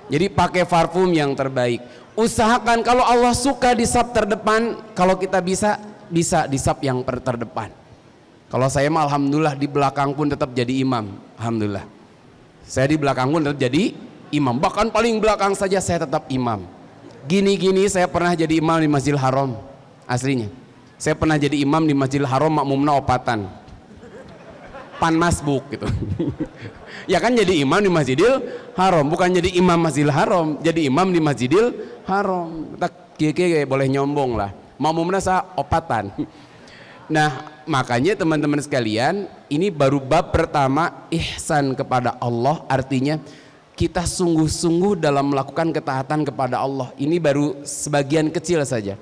Jadi pakai parfum yang terbaik. Usahakan kalau Allah suka di saf terdepan, kalau kita bisa di saf yang terdepan. Kalau saya mah alhamdulillah di belakang pun tetap jadi imam, alhamdulillah. Saya di belakang pun tetap jadi imam, bahkan paling belakang saja saya tetap imam. Gini-gini saya pernah jadi imam di Masjidil Haram, aslinya. Saya pernah jadi imam di Masjidil Haram, makmumna opatan pan masbuk gitu. Ya kan jadi imam di Masjidil Haram, bukan jadi imam Masjidil Haram, jadi imam di Masjidil Haram. Tak kieu boleh nyombong lah, makmumna sa opatan. Nah makanya teman-teman sekalian, ini baru bab pertama, ihsan kepada Allah, artinya kita sungguh-sungguh dalam melakukan ketaatan kepada Allah. Ini baru sebagian kecil saja.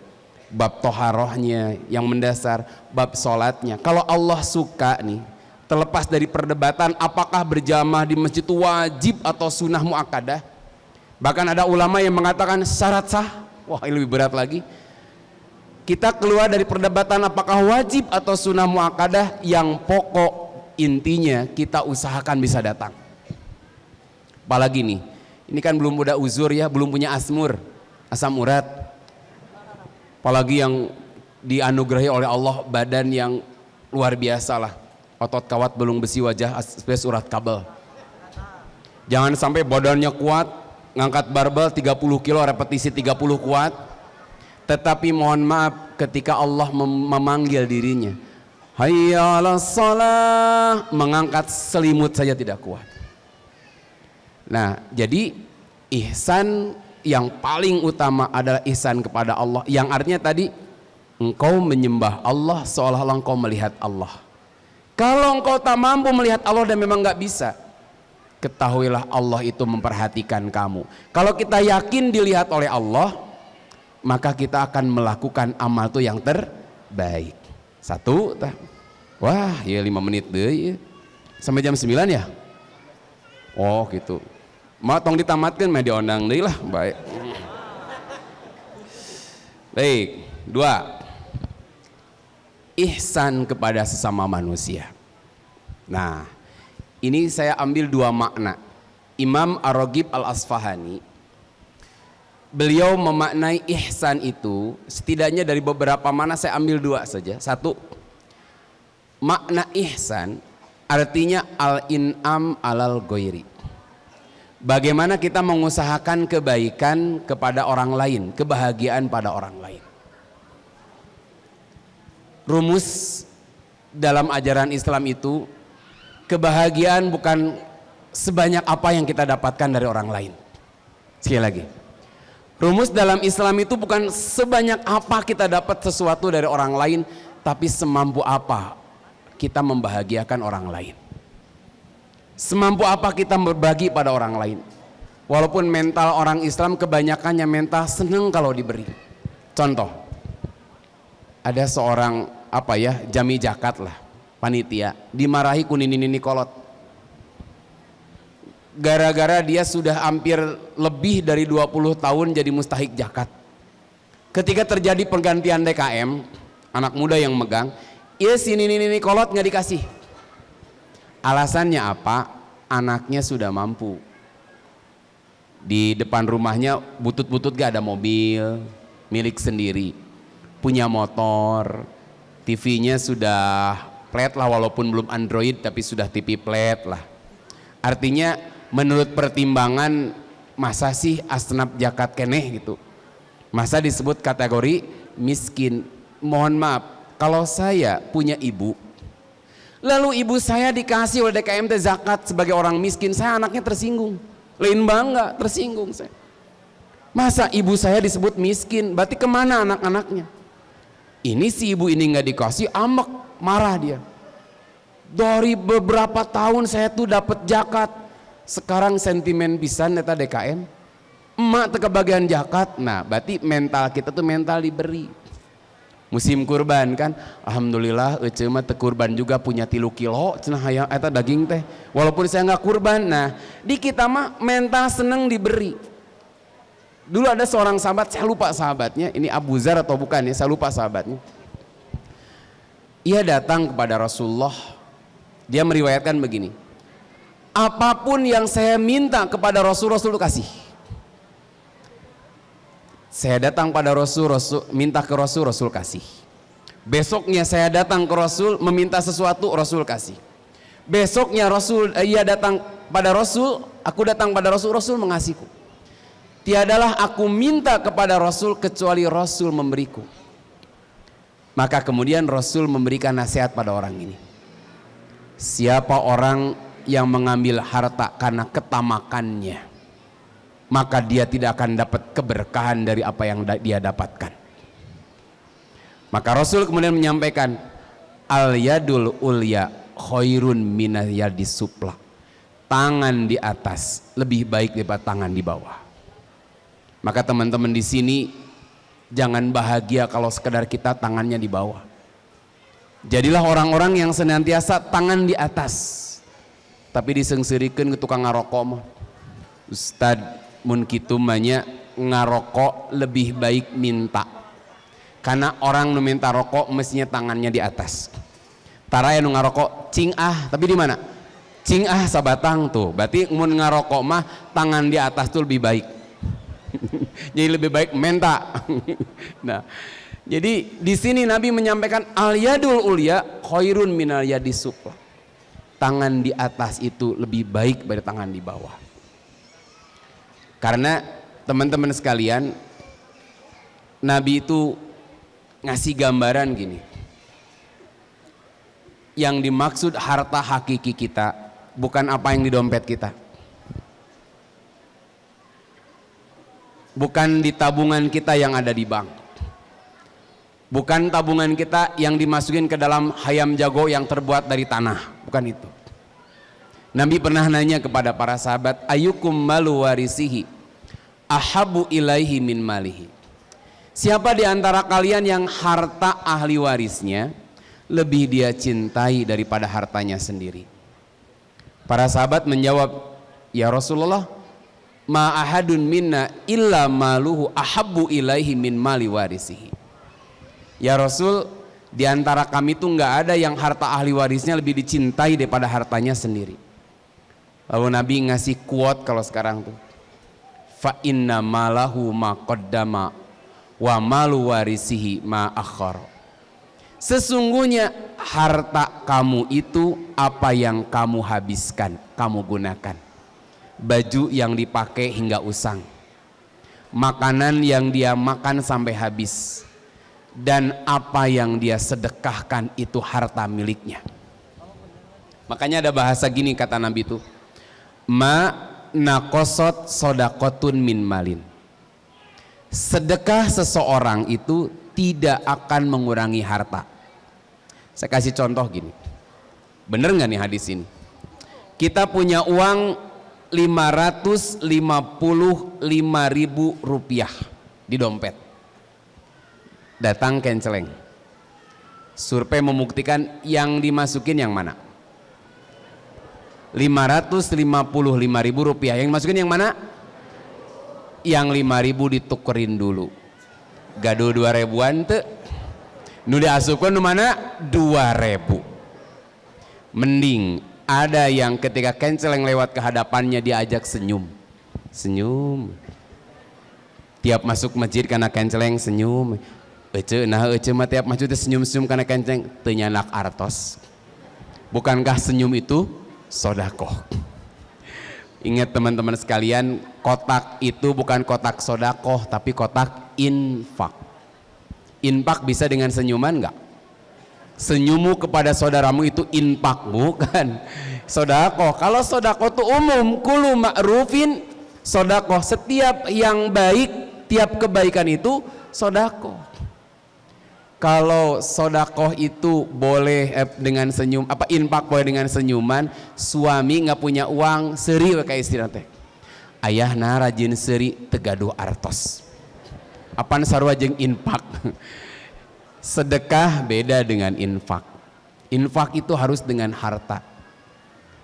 Bab toharohnya yang mendasar, bab sholatnya. Kalau Allah suka nih, terlepas dari perdebatan apakah berjamaah di masjid itu wajib atau sunnah muakkadah. Bahkan ada ulama yang mengatakan syarat sah. Wah, ini lebih berat lagi. Kita keluar dari perdebatan apakah wajib atau sunnah muakkadah, yang pokok intinya kita usahakan bisa datang. Apalagi nih, ini kan belum udah uzur ya, belum punya asam urat. Apalagi yang dianugerahi oleh Allah badan yang luar biasa lah, otot kawat belum besi wajah asbes urat kabel. Jangan sampai badannya kuat, ngangkat barbel 30 kilo repetisi 30 kuat, tetapi mohon maaf ketika Allah memanggil dirinya, hayya 'alas shalah, mengangkat selimut saja tidak kuat. Nah jadi ihsan yang paling utama adalah ihsan kepada Allah, yang artinya tadi engkau menyembah Allah seolah-olah engkau melihat Allah. Kalau engkau tak mampu melihat Allah dan memang nggak bisa, ketahuilah Allah itu memperhatikan kamu. Kalau kita yakin dilihat oleh Allah, maka kita akan melakukan amal itu yang terbaik. Satu, wah ya 5 menit deh, sampai jam 9 ya. Oh gitu. Mau tong ditamatkan mah diondang deui lah, baik. Baik, 2. Ihsan kepada sesama manusia. Nah, ini saya ambil 2 makna. Imam Ar-Raghib Al-Asfahani, beliau memaknai ihsan itu setidaknya dari beberapa makna, saya ambil 2 saja. 1, makna ihsan artinya al-in'am alal ghairi. Bagaimana kita mengusahakan kebaikan kepada orang lain, kebahagiaan pada orang lain. Rumus dalam ajaran Islam itu, kebahagiaan bukan sebanyak apa yang kita dapatkan dari orang lain. Sekali lagi, rumus dalam Islam itu bukan sebanyak apa kita dapat sesuatu dari orang lain, tapi semampu apa kita membahagiakan orang lain. Semampu apa kita berbagi pada orang lain. Walaupun mental orang Islam kebanyakannya mental seneng kalau diberi. Contoh, ada seorang jami zakat lah, panitia, dimarahi ku nini kolot. gara-gara dia sudah hampir lebih dari 20 tahun jadi mustahik zakat. Ketika terjadi pergantian DKM, anak muda yang megang, iya sini ini kolot nggak dikasih. Alasannya apa? Anaknya sudah mampu. Di depan rumahnya butut-butut gak ada mobil milik sendiri, punya motor, TV-nya sudah flat lah, walaupun belum Android tapi sudah TV flat lah. Artinya menurut pertimbangan, masa sih asnaf zakat keneh gitu, masa disebut kategori miskin. Mohon maaf, kalau saya punya ibu, lalu ibu saya dikasih oleh DKM zakat sebagai orang miskin, saya anaknya tersinggung. Lain bangga, tersinggung saya. Masa ibu saya disebut miskin, berarti kemana anak-anaknya? Ini si ibu ini nggak dikasih, ambek, marah dia. Dari beberapa tahun saya tuh dapat zakat, sekarang sentimen pisan neta DKM, emak teu kebagian zakat. Nah berarti mental kita tuh mental diberi. Musim kurban kan, alhamdulillah ece mah teu kurban juga punya 3 kilo cenah hayang eta daging teh, walaupun saya nggak kurban. Nah di kita mah mental seneng diberi. Dulu ada seorang sahabat, saya lupa sahabatnya, ini Abu Zar atau bukan ya, saya lupa sahabatnya. Ia datang kepada Rasulullah, dia meriwayatkan begini, apapun yang saya minta kepada Rasul, Rasul kasih. Saya datang pada Rasul, minta ke Rasul, Rasul kasih. Besoknya saya datang ke Rasul, meminta sesuatu, Rasul kasih. Besoknya ia datang pada Rasul, aku datang pada Rasul, Rasul mengasihiku. Tiadalah aku minta kepada Rasul kecuali Rasul memberiku. Maka kemudian Rasul memberikan nasihat pada orang ini. Siapa orang yang mengambil harta karena ketamakannya, maka dia tidak akan dapat keberkahan dari apa yang dia dapatkan. Maka Rasul kemudian menyampaikan, al yadul ulya khairun minal yadis sufla. Tangan di atas lebih baik daripada tangan di bawah. Maka teman-teman di sini jangan bahagia kalau sekedar kita tangannya di bawah. Jadilah orang-orang yang senantiasa tangan di atas, tapi disengsirikeun ke tukang ngarokok mah. Ustad mun kitu banyak ngarokok lebih baik minta, karena orang nu minta rokok mestinya tangannya di atas. Tara nu ngarokok cing tapi di mana? Cing sabatang tuh. Berarti mun ngarokok mah tangan di atas tuh lebih baik. Jadi lebih baik menta. Nah, jadi di sini Nabi menyampaikan al yadul ulya khairun minal yadis sufla. Tangan di atas itu lebih baik dari tangan di bawah. Karena teman-teman sekalian, Nabi itu ngasih gambaran gini. Yang dimaksud harta hakiki kita bukan apa yang di dompet kita. Bukan di tabungan kita yang ada di bank. Bukan tabungan kita yang dimasukin ke dalam hayam jago yang terbuat dari tanah. Bukan itu. Nabi pernah nanya kepada para sahabat, ayyukum malu warisihi ahabu ilaihi min malihi. Siapa di antara kalian yang harta ahli warisnya lebih dia cintai daripada hartanya sendiri? Para sahabat menjawab, ya Rasulullah, ma ahadun minna illa maluhu ahabbu ilaihi min mali warisihi. Ya Rasul, di antara kami tuh nggak ada yang harta ahli warisnya lebih dicintai daripada hartanya sendiri. Lalu Nabi ngasih quote kalau sekarang tuh, fa inna malahu ma qaddama wa malu warisihi ma akhar. Sesungguhnya harta kamu itu apa yang kamu habiskan, kamu gunakan. Baju yang dipakai hingga usang, makanan yang dia makan sampai habis, dan apa yang dia sedekahkan itu harta miliknya. Makanya ada bahasa gini kata Nabi itu, ma nakosot sodakotun min malin. Sedekah seseorang itu tidak akan mengurangi harta. Saya kasih contoh gini, bener nggak nih hadis ini? Kita punya uang 555.000 rupiah di dompet. Datang kenceleng. Survei membuktikan yang dimasukin yang mana? Rp555.000. Yang masukin yang mana? Yang 5.000 ditukerin dulu. Gaduh 2.000-an teu. Nu diasupkan nu mana? 2.000. Mending ada yang ketika kenceleng lewat ke hadapannya diajak senyum. Senyum. Tiap masuk masjid karena kenceleng senyum. Ece mah tiap masjid senyum-senyum karena kenceleng teu nyanak artos. Bukankah senyum itu sodakoh? Ingat teman-teman sekalian, kotak itu bukan kotak sodakoh tapi kotak infak. Infak bisa dengan senyuman enggak? Senyummu kepada saudaramu itu infak, bukan sodakoh. Kalau sodakoh itu umum, kulu ma'rufin sodakoh. Setiap yang baik, tiap kebaikan itu sodakoh. Kalau sodakoh itu boleh dengan senyum, infak boleh dengan senyuman. Suami nggak punya uang, seri kayak istri teh. Ayahna rajin seri tegaduh artos. Apaan sarua jeung infak? Sedekah beda dengan infak. Infak itu harus dengan harta.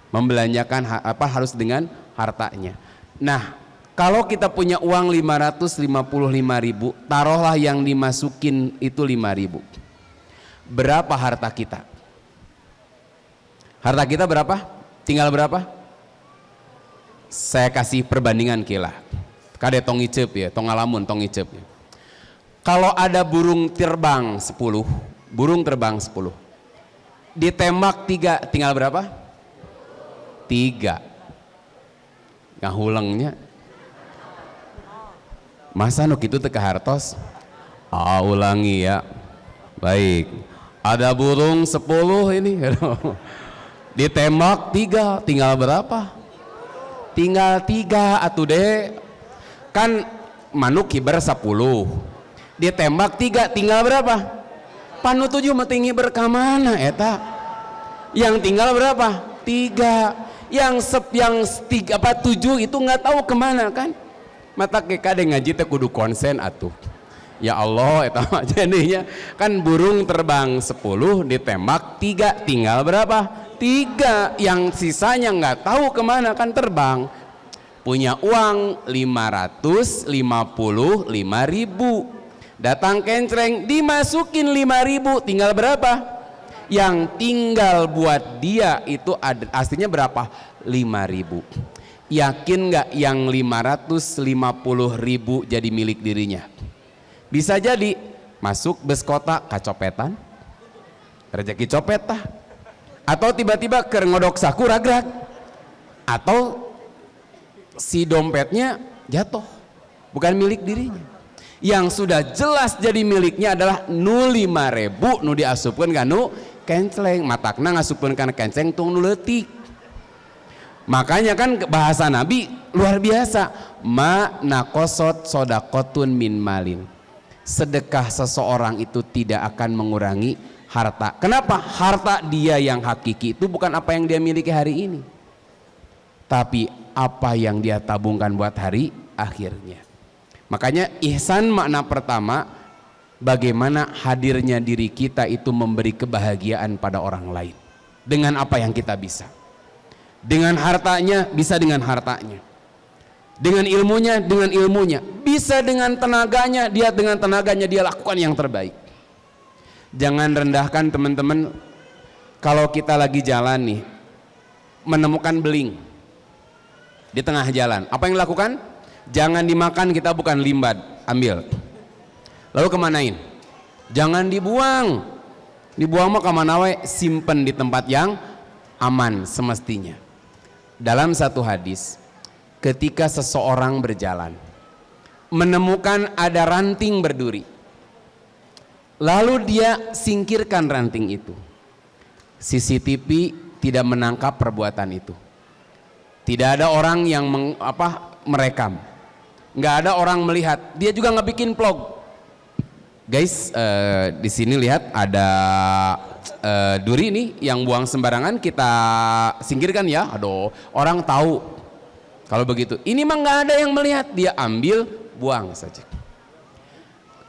Membelanjakan harus dengan hartanya. Nah, kalau kita punya uang 555.000, taruhlah yang dimasukin itu 5.000. Berapa harta kita? Harta kita berapa? Tinggal berapa? Saya kasih perbandingan kila. Kade tong icep ya, tong ngalamun tong icep ya. Kalau ada burung terbang 10, burung terbang 10. Ditembak 3, tinggal berapa? 3. Ngahulengnya. Masa nu kitu teu kahartos? Ulangi ya. Baik. Ada burung 10 ini. Ditembak 3, tinggal berapa? Tinggal 3 atuh deh. Kan manuk hiber 10. Ditembak 3, tinggal berapa? Panu 7 mah tinggi berkamana eta? Yang tinggal berapa? 3. Yang 7 itu nggak tahu kemana kan? Mata kade ngaji teh kudu konsen atuh. Ya Allah eta mah jadinya kan burung terbang 10 ditembak 3, tinggal berapa? 3. Yang sisanya nggak tahu kemana kan terbang. Punya uang 555.000. Datang kencreng dimasukin 5.000, tinggal berapa? Yang tinggal buat dia itu aslinya berapa? 5.000. Yakin nggak yang 550.000 jadi milik dirinya? Bisa jadi masuk bus kota kacopetan, rezeki copet tah, atau tiba-tiba keur ngodok saku ragrag, atau si dompetnya jatuh, bukan milik dirinya. Yang sudah jelas jadi miliknya adalah nu 5.000 nu diasupkeun ka nu kenceleng, matakna ngasupkeun kana kenceleng tung nu leutik. Makanya kan bahasa Nabi luar biasa, ma naqosot sodakotun min malin. Sedekah seseorang itu tidak akan mengurangi harta. Kenapa? Harta dia yang hakiki itu bukan apa yang dia miliki hari ini, tapi apa yang dia tabungkan buat hari akhirnya. Makanya ihsan makna pertama, bagaimana hadirnya diri kita itu memberi kebahagiaan pada orang lain dengan apa yang kita bisa. Dengan hartanya bisa dengan hartanya, dengan ilmunya dengan ilmunya, bisa dengan tenaganya dia dengan tenaganya dia lakukan yang terbaik. Jangan rendahkan teman-teman. Kalau kita lagi jalan nih menemukan beling di tengah jalan, apa yang dilakukan? Jangan dimakan, kita bukan limbad, ambil. Lalu kemanain? Jangan dibuang. Dibuang mah kemana we? Simpen di tempat yang aman semestinya. Dalam satu hadis, ketika seseorang berjalan menemukan ada ranting berduri, lalu dia singkirkan ranting itu. CCTV tidak menangkap perbuatan itu. Tidak ada orang yang merekam. Nggak ada orang melihat, dia juga nggak bikin vlog. Guys, di sini lihat ada duri nih yang buang sembarangan, kita singkirkan ya. Aduh, orang tahu kalau begitu. Ini mah nggak ada yang melihat, dia ambil, buang saja.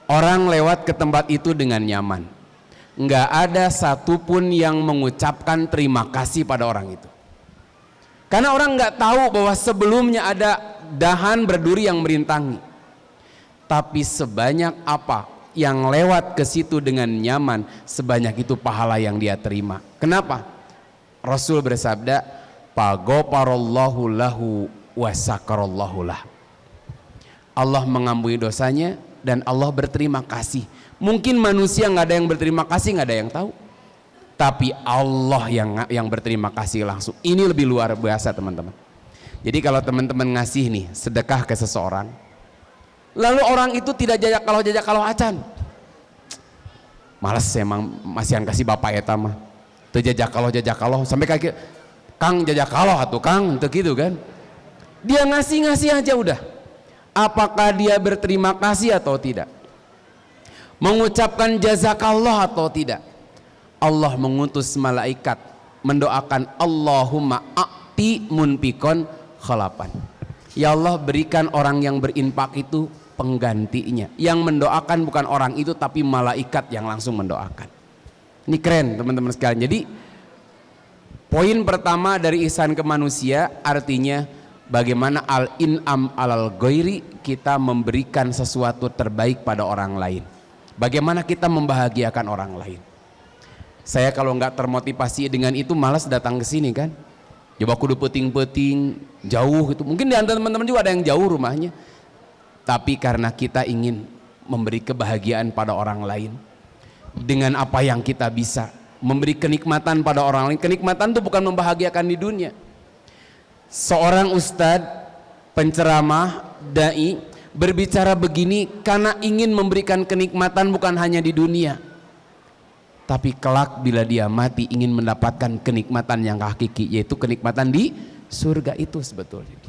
Orang lewat ke tempat itu dengan nyaman. Nggak ada satupun yang mengucapkan terima kasih pada orang itu. Karena orang nggak tahu bahwa sebelumnya ada dahan berduri yang merintangi. Tapi sebanyak apa yang lewat ke situ dengan nyaman, sebanyak itu pahala yang dia terima. Kenapa? Rasul bersabda, "Fagoparallahu lahu wa sakarallahu lah." Allah mengampuni dosanya dan Allah berterima kasih. Mungkin manusia nggak ada yang berterima kasih, nggak ada yang tahu. Tapi Allah yang berterima kasih langsung. Ini lebih luar biasa teman-teman. Jadi kalau teman-teman ngasih nih sedekah ke seseorang, lalu orang itu tidak jajak kalau acan, males emang masih yang kasih bapak eta mah. Teu jajak kalau sampai kayak Kang jajak kalau atuh Kang, teu gitu kan. Dia ngasih aja udah. Apakah dia berterima kasih atau tidak? Mengucapkan jazakallah atau tidak? Allah mengutus malaikat mendoakan, Allahumma a'ti munfikon khalapan. Ya Allah, berikan orang yang berinfak itu penggantinya. Yang mendoakan bukan orang itu tapi malaikat yang langsung mendoakan. Ini keren teman-teman sekalian. Jadi poin pertama dari ihsan ke manusia artinya bagaimana al-in'am alal ghairi, kita memberikan sesuatu terbaik pada orang lain. Bagaimana kita membahagiakan orang lain. Saya kalau nggak termotivasi dengan itu malas datang ke sini kan. Coba kudu peting-peting jauh gitu. Mungkin di antara teman-teman juga ada yang jauh rumahnya. Tapi karena kita ingin memberi kebahagiaan pada orang lain dengan apa yang kita bisa, memberi kenikmatan pada orang lain. Kenikmatan itu bukan membahagiakan di dunia. Seorang ustadz, penceramah, dai berbicara begini karena ingin memberikan kenikmatan bukan hanya di dunia, tapi kelak bila dia mati ingin mendapatkan kenikmatan yang hakiki, yaitu kenikmatan di surga itu sebetulnya.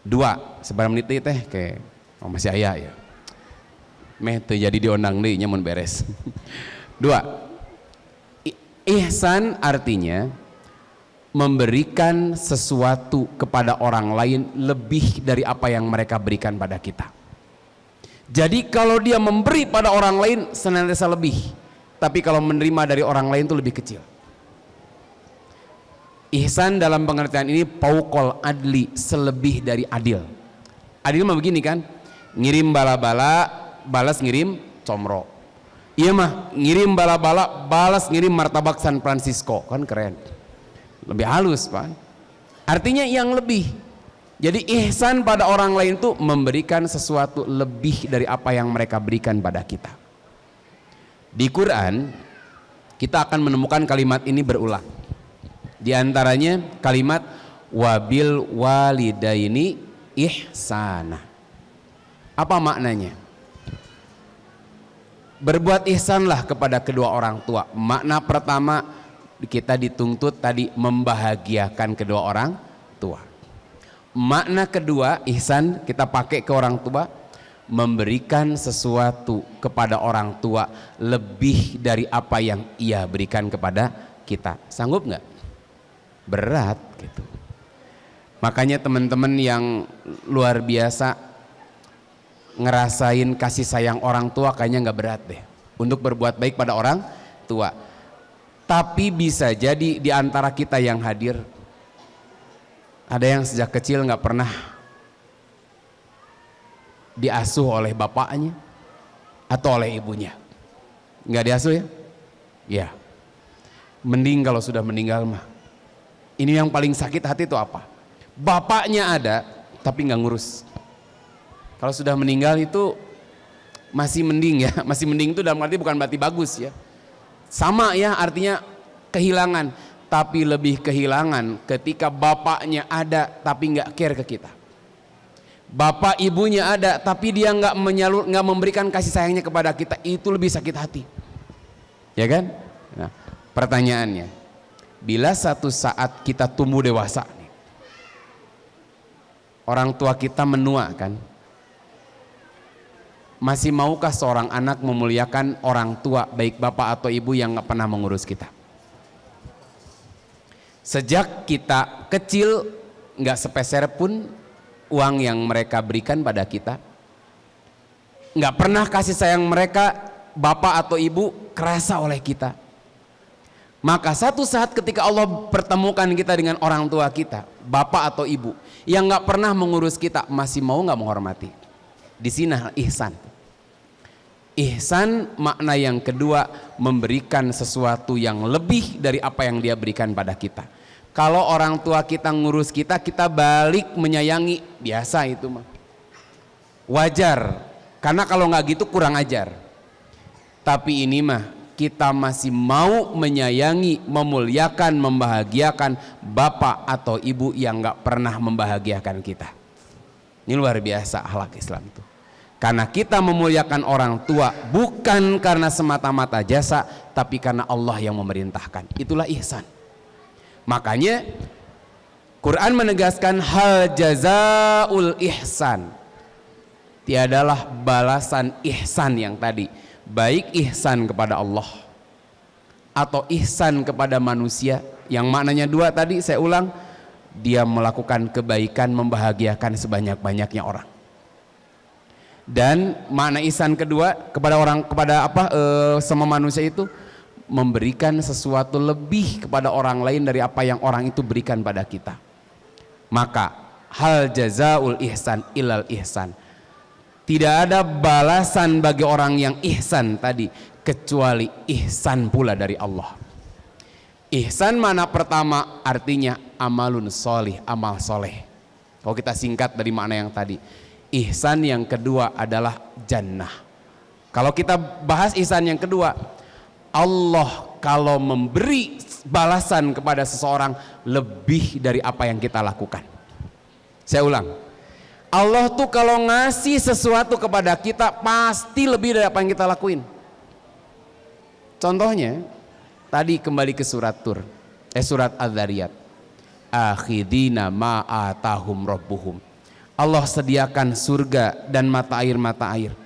Dua, sebarang menit teh kayak masih ayah ya. Meh terjadi diondang deui nya mun beres. Dua, ihsan artinya memberikan sesuatu kepada orang lain lebih dari apa yang mereka berikan pada kita. Jadi kalau dia memberi pada orang lain senantiasa lebih, tapi kalau menerima dari orang lain itu lebih kecil. Ihsan dalam pengertian ini pauqol adli, selebih dari adil. Adil mah begini kan, ngirim bala-bala balas ngirim comro. Iya mah ngirim bala-bala balas ngirim martabak San Francisco, kan keren. Lebih halus Pak. Artinya yang lebih. Jadi ihsan pada orang lain itu memberikan sesuatu lebih dari apa yang mereka berikan pada kita. Di Quran kita akan menemukan kalimat ini berulang. Di antaranya kalimat wabil walidaini ihsana. Apa maknanya? Berbuat ihsanlah kepada kedua orang tua. Makna pertama, kita dituntut tadi membahagiakan kedua orang tua. Makna kedua, ihsan kita pakai ke orang tua, memberikan sesuatu kepada orang tua lebih dari apa yang ia berikan kepada kita. Sanggup nggak? Berat gitu. Makanya teman-teman yang luar biasa ngerasain kasih sayang orang tua kayaknya nggak berat deh untuk berbuat baik pada orang tua. Tapi bisa jadi di antara kita yang hadir ada yang sejak kecil nggak pernah diasuh oleh bapaknya atau oleh ibunya. Nggak diasuh ya? Ya. Mending kalau sudah meninggal mah. Ini yang paling sakit hati itu apa? Bapaknya ada tapi nggak ngurus. Kalau sudah meninggal itu masih mending ya. Masih mending itu dalam arti bukan berarti bagus ya. Sama ya, artinya kehilangan, tapi lebih kehilangan ketika bapaknya ada tapi nggak care ke kita. Bapak ibunya ada tapi dia nggak memberikan kasih sayangnya kepada kita, itu lebih sakit hati. Ya kan? Nah, pertanyaannya, bila satu saat kita tumbuh dewasa, orang tua kita menua kan? Masih maukah seorang anak memuliakan orang tua, baik bapak atau ibu yang nggak pernah mengurus kita? Sejak kita kecil nggak sepeser pun uang yang mereka berikan pada kita, nggak pernah kasih sayang mereka, bapak atau ibu, kerasa oleh kita. Maka satu saat ketika Allah pertemukan kita dengan orang tua kita, bapak atau ibu yang nggak pernah mengurus kita, masih mau nggak menghormati? Di sini ihsan. Ihsan makna yang kedua, memberikan sesuatu yang lebih dari apa yang dia berikan pada kita. Kalau orang tua kita ngurus kita, kita balik menyayangi, biasa itu mah. Wajar, karena kalau nggak gitu kurang ajar. Tapi ini mah kita masih mau menyayangi, memuliakan, membahagiakan bapak atau ibu yang nggak pernah membahagiakan kita. Ini luar biasa akhlak Islam itu. Karena kita memuliakan orang tua bukan karena semata-mata jasa, tapi karena Allah yang memerintahkan. Itulah ihsan. Makanya Quran menegaskan hal jazaul ihsan. Tiadalah balasan ihsan yang tadi, baik ihsan kepada Allah atau ihsan kepada manusia, yang maknanya dua tadi, saya ulang, dia melakukan kebaikan membahagiakan sebanyak-banyaknya orang. Dan makna ihsan kedua kepada orang, sama manusia itu memberikan sesuatu lebih kepada orang lain dari apa yang orang itu berikan pada kita. Maka hal jazaul ihsan ilal ihsan. Tidak ada balasan bagi orang yang ihsan tadi kecuali ihsan pula dari Allah. Ihsan mana pertama artinya amalun solih, amal soleh. Kalau kita singkat dari makna yang tadi, ihsan yang kedua adalah jannah. Kalau kita bahas ihsan yang kedua, Allah kalau memberi balasan kepada seseorang lebih dari apa yang kita lakukan. Saya ulang, Allah tuh kalau ngasih sesuatu kepada kita pasti lebih dari apa yang kita lakuin. Contohnya tadi kembali ke surat surat Adz-Dzariyat. Akhidina ma atahum rabbuhum. Allah sediakan surga dan mata air.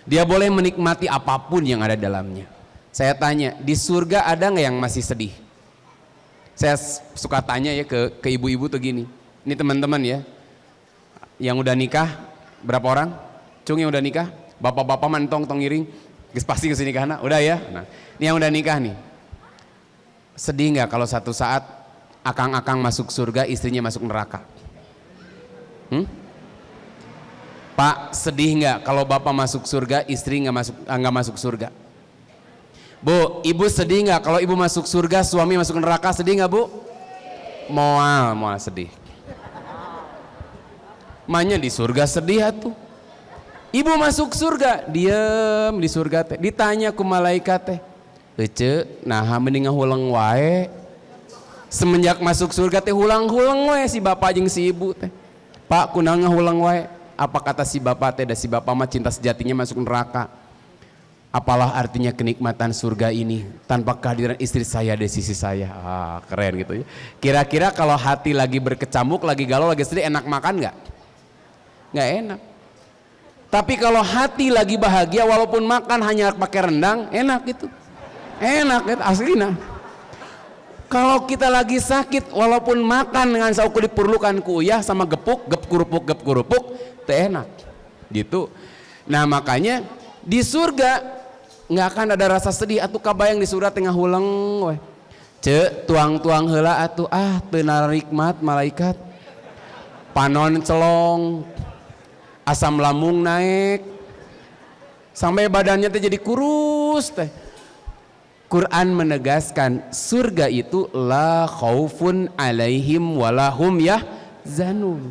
Dia boleh menikmati apapun yang ada dalamnya. Saya tanya, di surga ada nggak yang masih sedih? Saya suka tanya ya ke ibu-ibu tuh gini. Ini teman-teman ya, yang udah nikah berapa orang? Cung yang udah nikah, bapak-bapak mantong tong ngiring, geus pasti ke sini kana, udah ya. Nah, ini yang udah nikah nih. Sedih nggak kalau satu saat akang-akang masuk surga, istrinya masuk neraka? Pak, sedih nggak kalau bapak masuk surga, istri nggak masuk surga? Bu, ibu sedih nggak kalau ibu masuk surga, suami masuk neraka? Sedih nggak bu? Moal sedih. Makanya di surga sedih atuh. Ibu masuk surga, diem di surga teh. Ditanya ku malaikat teh, "Ece, naha mending ngahulang wae." Semenjak masuk surga teh hulang-hulang wae si bapak jeung si ibu teh. "Pak, kunaon ngahulang wae?" Apa kata si bapak teh? Da si bapak mah cinta sejatinya masuk neraka. Apalah artinya kenikmatan surga ini tanpa kehadiran istri saya di sisi saya. Keren gitu ya. Kira-kira kalau hati lagi berkecamuk, lagi galau, lagi sedih, enak makan nggak? Nggak enak. Tapi kalau hati lagi bahagia, walaupun makan hanya pakai rendang, enak gitu. Enak gitu, aslina. Kalau kita lagi sakit, walaupun makan dengan sauku diperlukan ku uyah sama gep kurupuk, teh enak gitu. Nah makanya di surga nggak akan ada rasa sedih. Atuh kabayang di surga tengah hulang weh, tuang heula atuh, teu narikmat malaikat, panon celong, asam lambung naik, sampai badannya teh jadi kurus teh. Quran menegaskan surga itu la khaufun alaihim walahum yahzanun.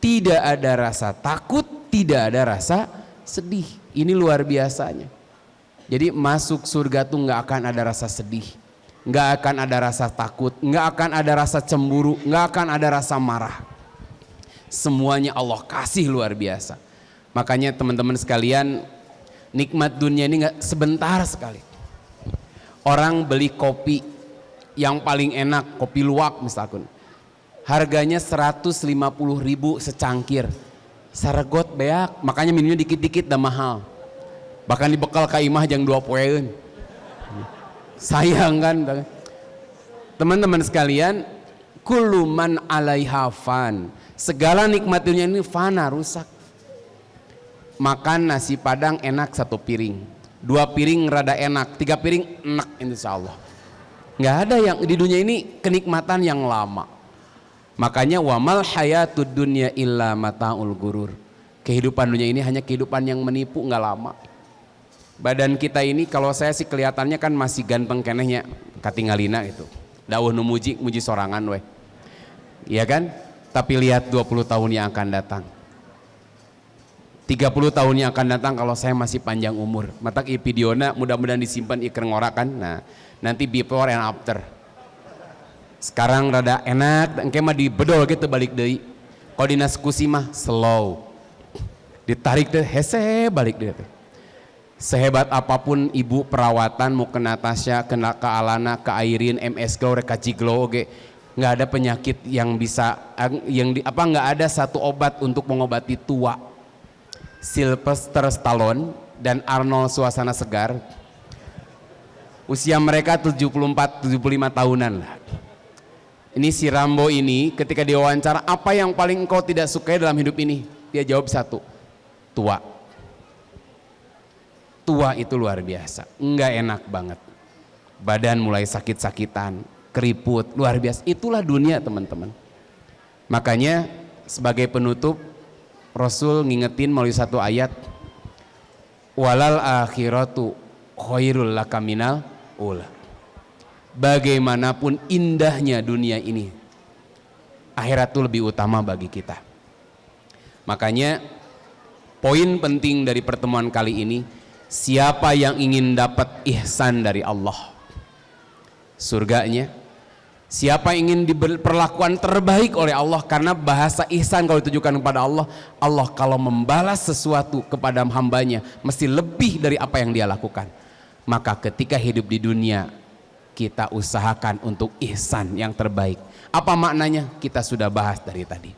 Tidak ada rasa takut, tidak ada rasa sedih. Ini luar biasanya. Jadi masuk surga tuh nggak akan ada rasa sedih, nggak akan ada rasa takut, nggak akan ada rasa cemburu, nggak akan ada rasa marah. Semuanya Allah kasih luar biasa. Makanya teman-teman sekalian, nikmat dunia ini nggak sebentar sekali. Orang beli kopi yang paling enak, kopi luwak misalkan, harganya 150.000 secangkir, saregot beak, makanya minumnya dikit-dikit dah mahal. Bahkan dibekal ka imah jang 2 poeun. Sayang kan? Teman-teman sekalian, kullu man 'alaiha fan. Segala nikmat dunia ini fana, rusak. Makan nasi padang enak 1 piring, 2 piring rada enak, 3 piring enak insyaallah. Nggak ada yang di dunia ini kenikmatan yang lama. Makanya wamal hayatud dunya illa mataul gurur. Kehidupan dunia ini hanya kehidupan yang menipu, nggak lama. Badan kita ini kalau saya sih kelihatannya kan masih ganteng kenehnya katingalina gitu. Dawuh nu muji sorangan weh. Iya kan? Tapi lihat 20 tahun yang akan datang. 30 tahun yang akan datang kalau saya masih panjang umur. Matak videona mudah-mudahan disimpan iker ngorakan. Nah, nanti before and after. Sekarang rada enak, engke mah dibedol gitu balik deui. Kalau di naskusi mah slow. Ditarik deh, hese balik deh. Sehebat apapun ibu perawatan mau ke Natasha, ke Alana, ke Airin, MS Glow, Reka Ciglow, oke, nggak ada penyakit yang bisa, nggak ada satu obat untuk mengobati tua. Sylvester Stallone dan Arnold Suasana Segar, usia mereka 74-75 tahunan lah. Ini si Rambo ini ketika diwawancara, apa yang paling engkau tidak sukai dalam hidup ini? Dia jawab satu, tua. Tua itu luar biasa, enggak enak banget. Badan mulai sakit-sakitan, keriput, luar biasa. Itulah dunia teman-teman. Makanya sebagai penutup, Rasul ngingetin melalui satu ayat, walal akhiratu khairul laka minal ula. Bagaimanapun indahnya dunia ini, akhirat itu lebih utama bagi kita. Makanya poin penting dari pertemuan kali ini, siapa yang ingin dapat ihsan dari Allah, surganya, siapa yang ingin diperlakukan terbaik oleh Allah, karena bahasa ihsan kalau ditujukan kepada Allah, Allah kalau membalas sesuatu kepada hambanya mesti lebih dari apa yang dia lakukan. Maka ketika hidup di dunia kita usahakan untuk ihsan yang terbaik. Apa maknanya? Kita sudah bahas dari tadi.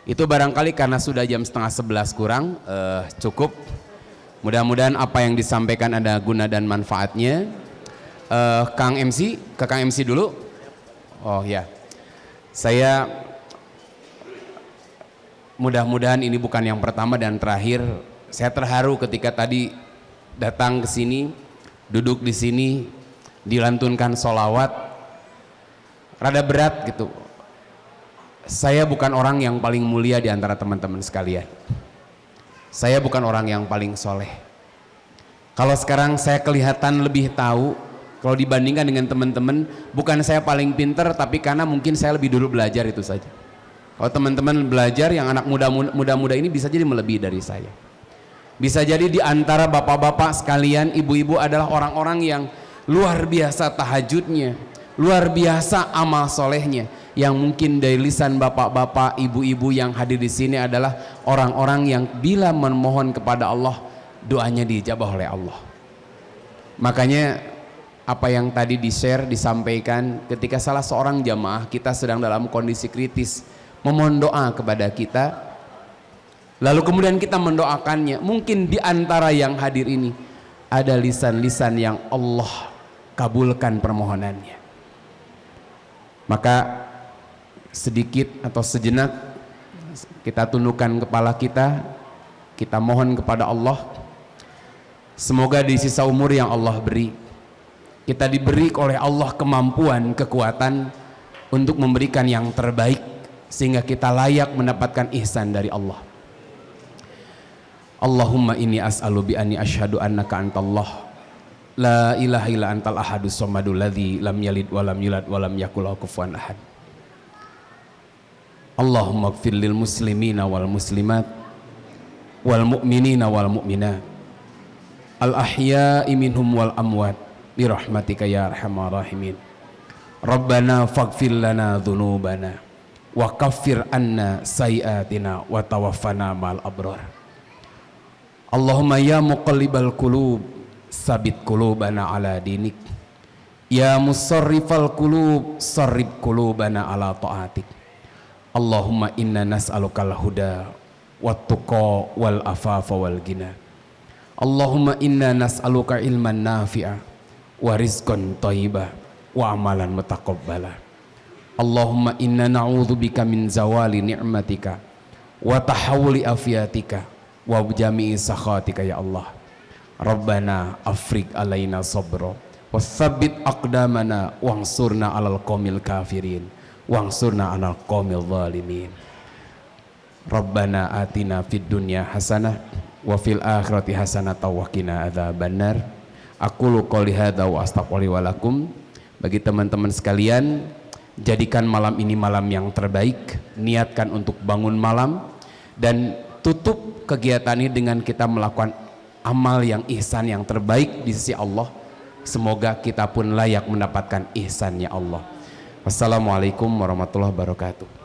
Itu barangkali karena sudah jam 10:30 kurang, cukup. Mudah-mudahan apa yang disampaikan ada guna dan manfaatnya. Kang MC, ke Kang MC dulu. Oh ya, saya mudah-mudahan ini bukan yang pertama dan terakhir. Saya terharu ketika tadi datang ke sini, duduk di sini, dilantunkan sholawat, rada berat gitu. Saya bukan orang yang paling mulia di antara teman-teman sekalian. Saya bukan orang yang paling soleh. Kalau sekarang saya kelihatan lebih tahu, kalau dibandingkan dengan teman-teman, bukan saya paling pinter, tapi karena mungkin saya lebih dulu belajar, itu saja. Kalau teman-teman belajar, yang anak muda-muda ini bisa jadi melebihi dari saya. Bisa jadi di antara bapak-bapak sekalian, ibu-ibu adalah orang-orang yang luar biasa tahajudnya, luar biasa amal solehnya, yang mungkin dari lisan bapak-bapak, ibu-ibu yang hadir di sini adalah orang-orang yang bila memohon kepada Allah, doanya dijabah oleh Allah. Makanya apa yang tadi di-share, disampaikan ketika salah seorang jamaah kita sedang dalam kondisi kritis, memohon doa kepada kita, lalu kemudian kita mendoakannya. Mungkin di antara yang hadir ini ada lisan-lisan yang Allah kabulkan permohonannya. Maka sedikit atau sejenak kita tundukkan kepala kita, kita mohon kepada Allah, semoga di sisa umur yang Allah beri, kita diberi oleh Allah kemampuan, kekuatan untuk memberikan yang terbaik, sehingga kita layak mendapatkan ihsan dari Allah. Allahumma inni as'alu bi anni asyhadu annaka antallah la ilaha illa antal ahadus somadul ladzi lam yalid walam yulad walam yakul lahu kufuwan ahad. Allahumma ighfir lil muslimina wal muslimat wal mu'minina wal mu'minat al ahya'i minhum wal amwat bi rahmatika ya arhamar rahimin. Rabbana faghfir lana dhunubana wa kaffir anna sayiatina wa tawaffana ma'al abrar. Allahumma ya muqallibal qulub sabit qulubana ala dinik, ya musarrifal qulub sarrif qulubana ala ta'atik. Allahumma inna nas'alukal huda wat tuqa wal afafa wal ghina. Allahumma inna nas'aluka ilman nafi'a wa rizqan thayyiba wa amalan mutaqabbala. Allahumma inna na'udzubika min zawali ni'matika wa tahawuli afiatika wa jami'i sakhatika ya Allah. Rabbana afrik alaina sabra wa tsabbit aqdamana wansurna alal qaumil kafirin wangsurna 'alal qaumil zalimin. Rabbana atina fid dunya hasanah wa fil akhirati hasanah wa qina adzabannar. Aqulu qouli hadza wa astaghfiru wa lakum. Bagi teman-teman sekalian, jadikan malam ini malam yang terbaik, niatkan untuk bangun malam dan tutup kegiatan ini dengan kita melakukan amal yang ihsan yang terbaik di sisi Allah. Semoga kita pun layak mendapatkan ihsannya Allah. Wassalamualaikum warahmatullahi wabarakatuh.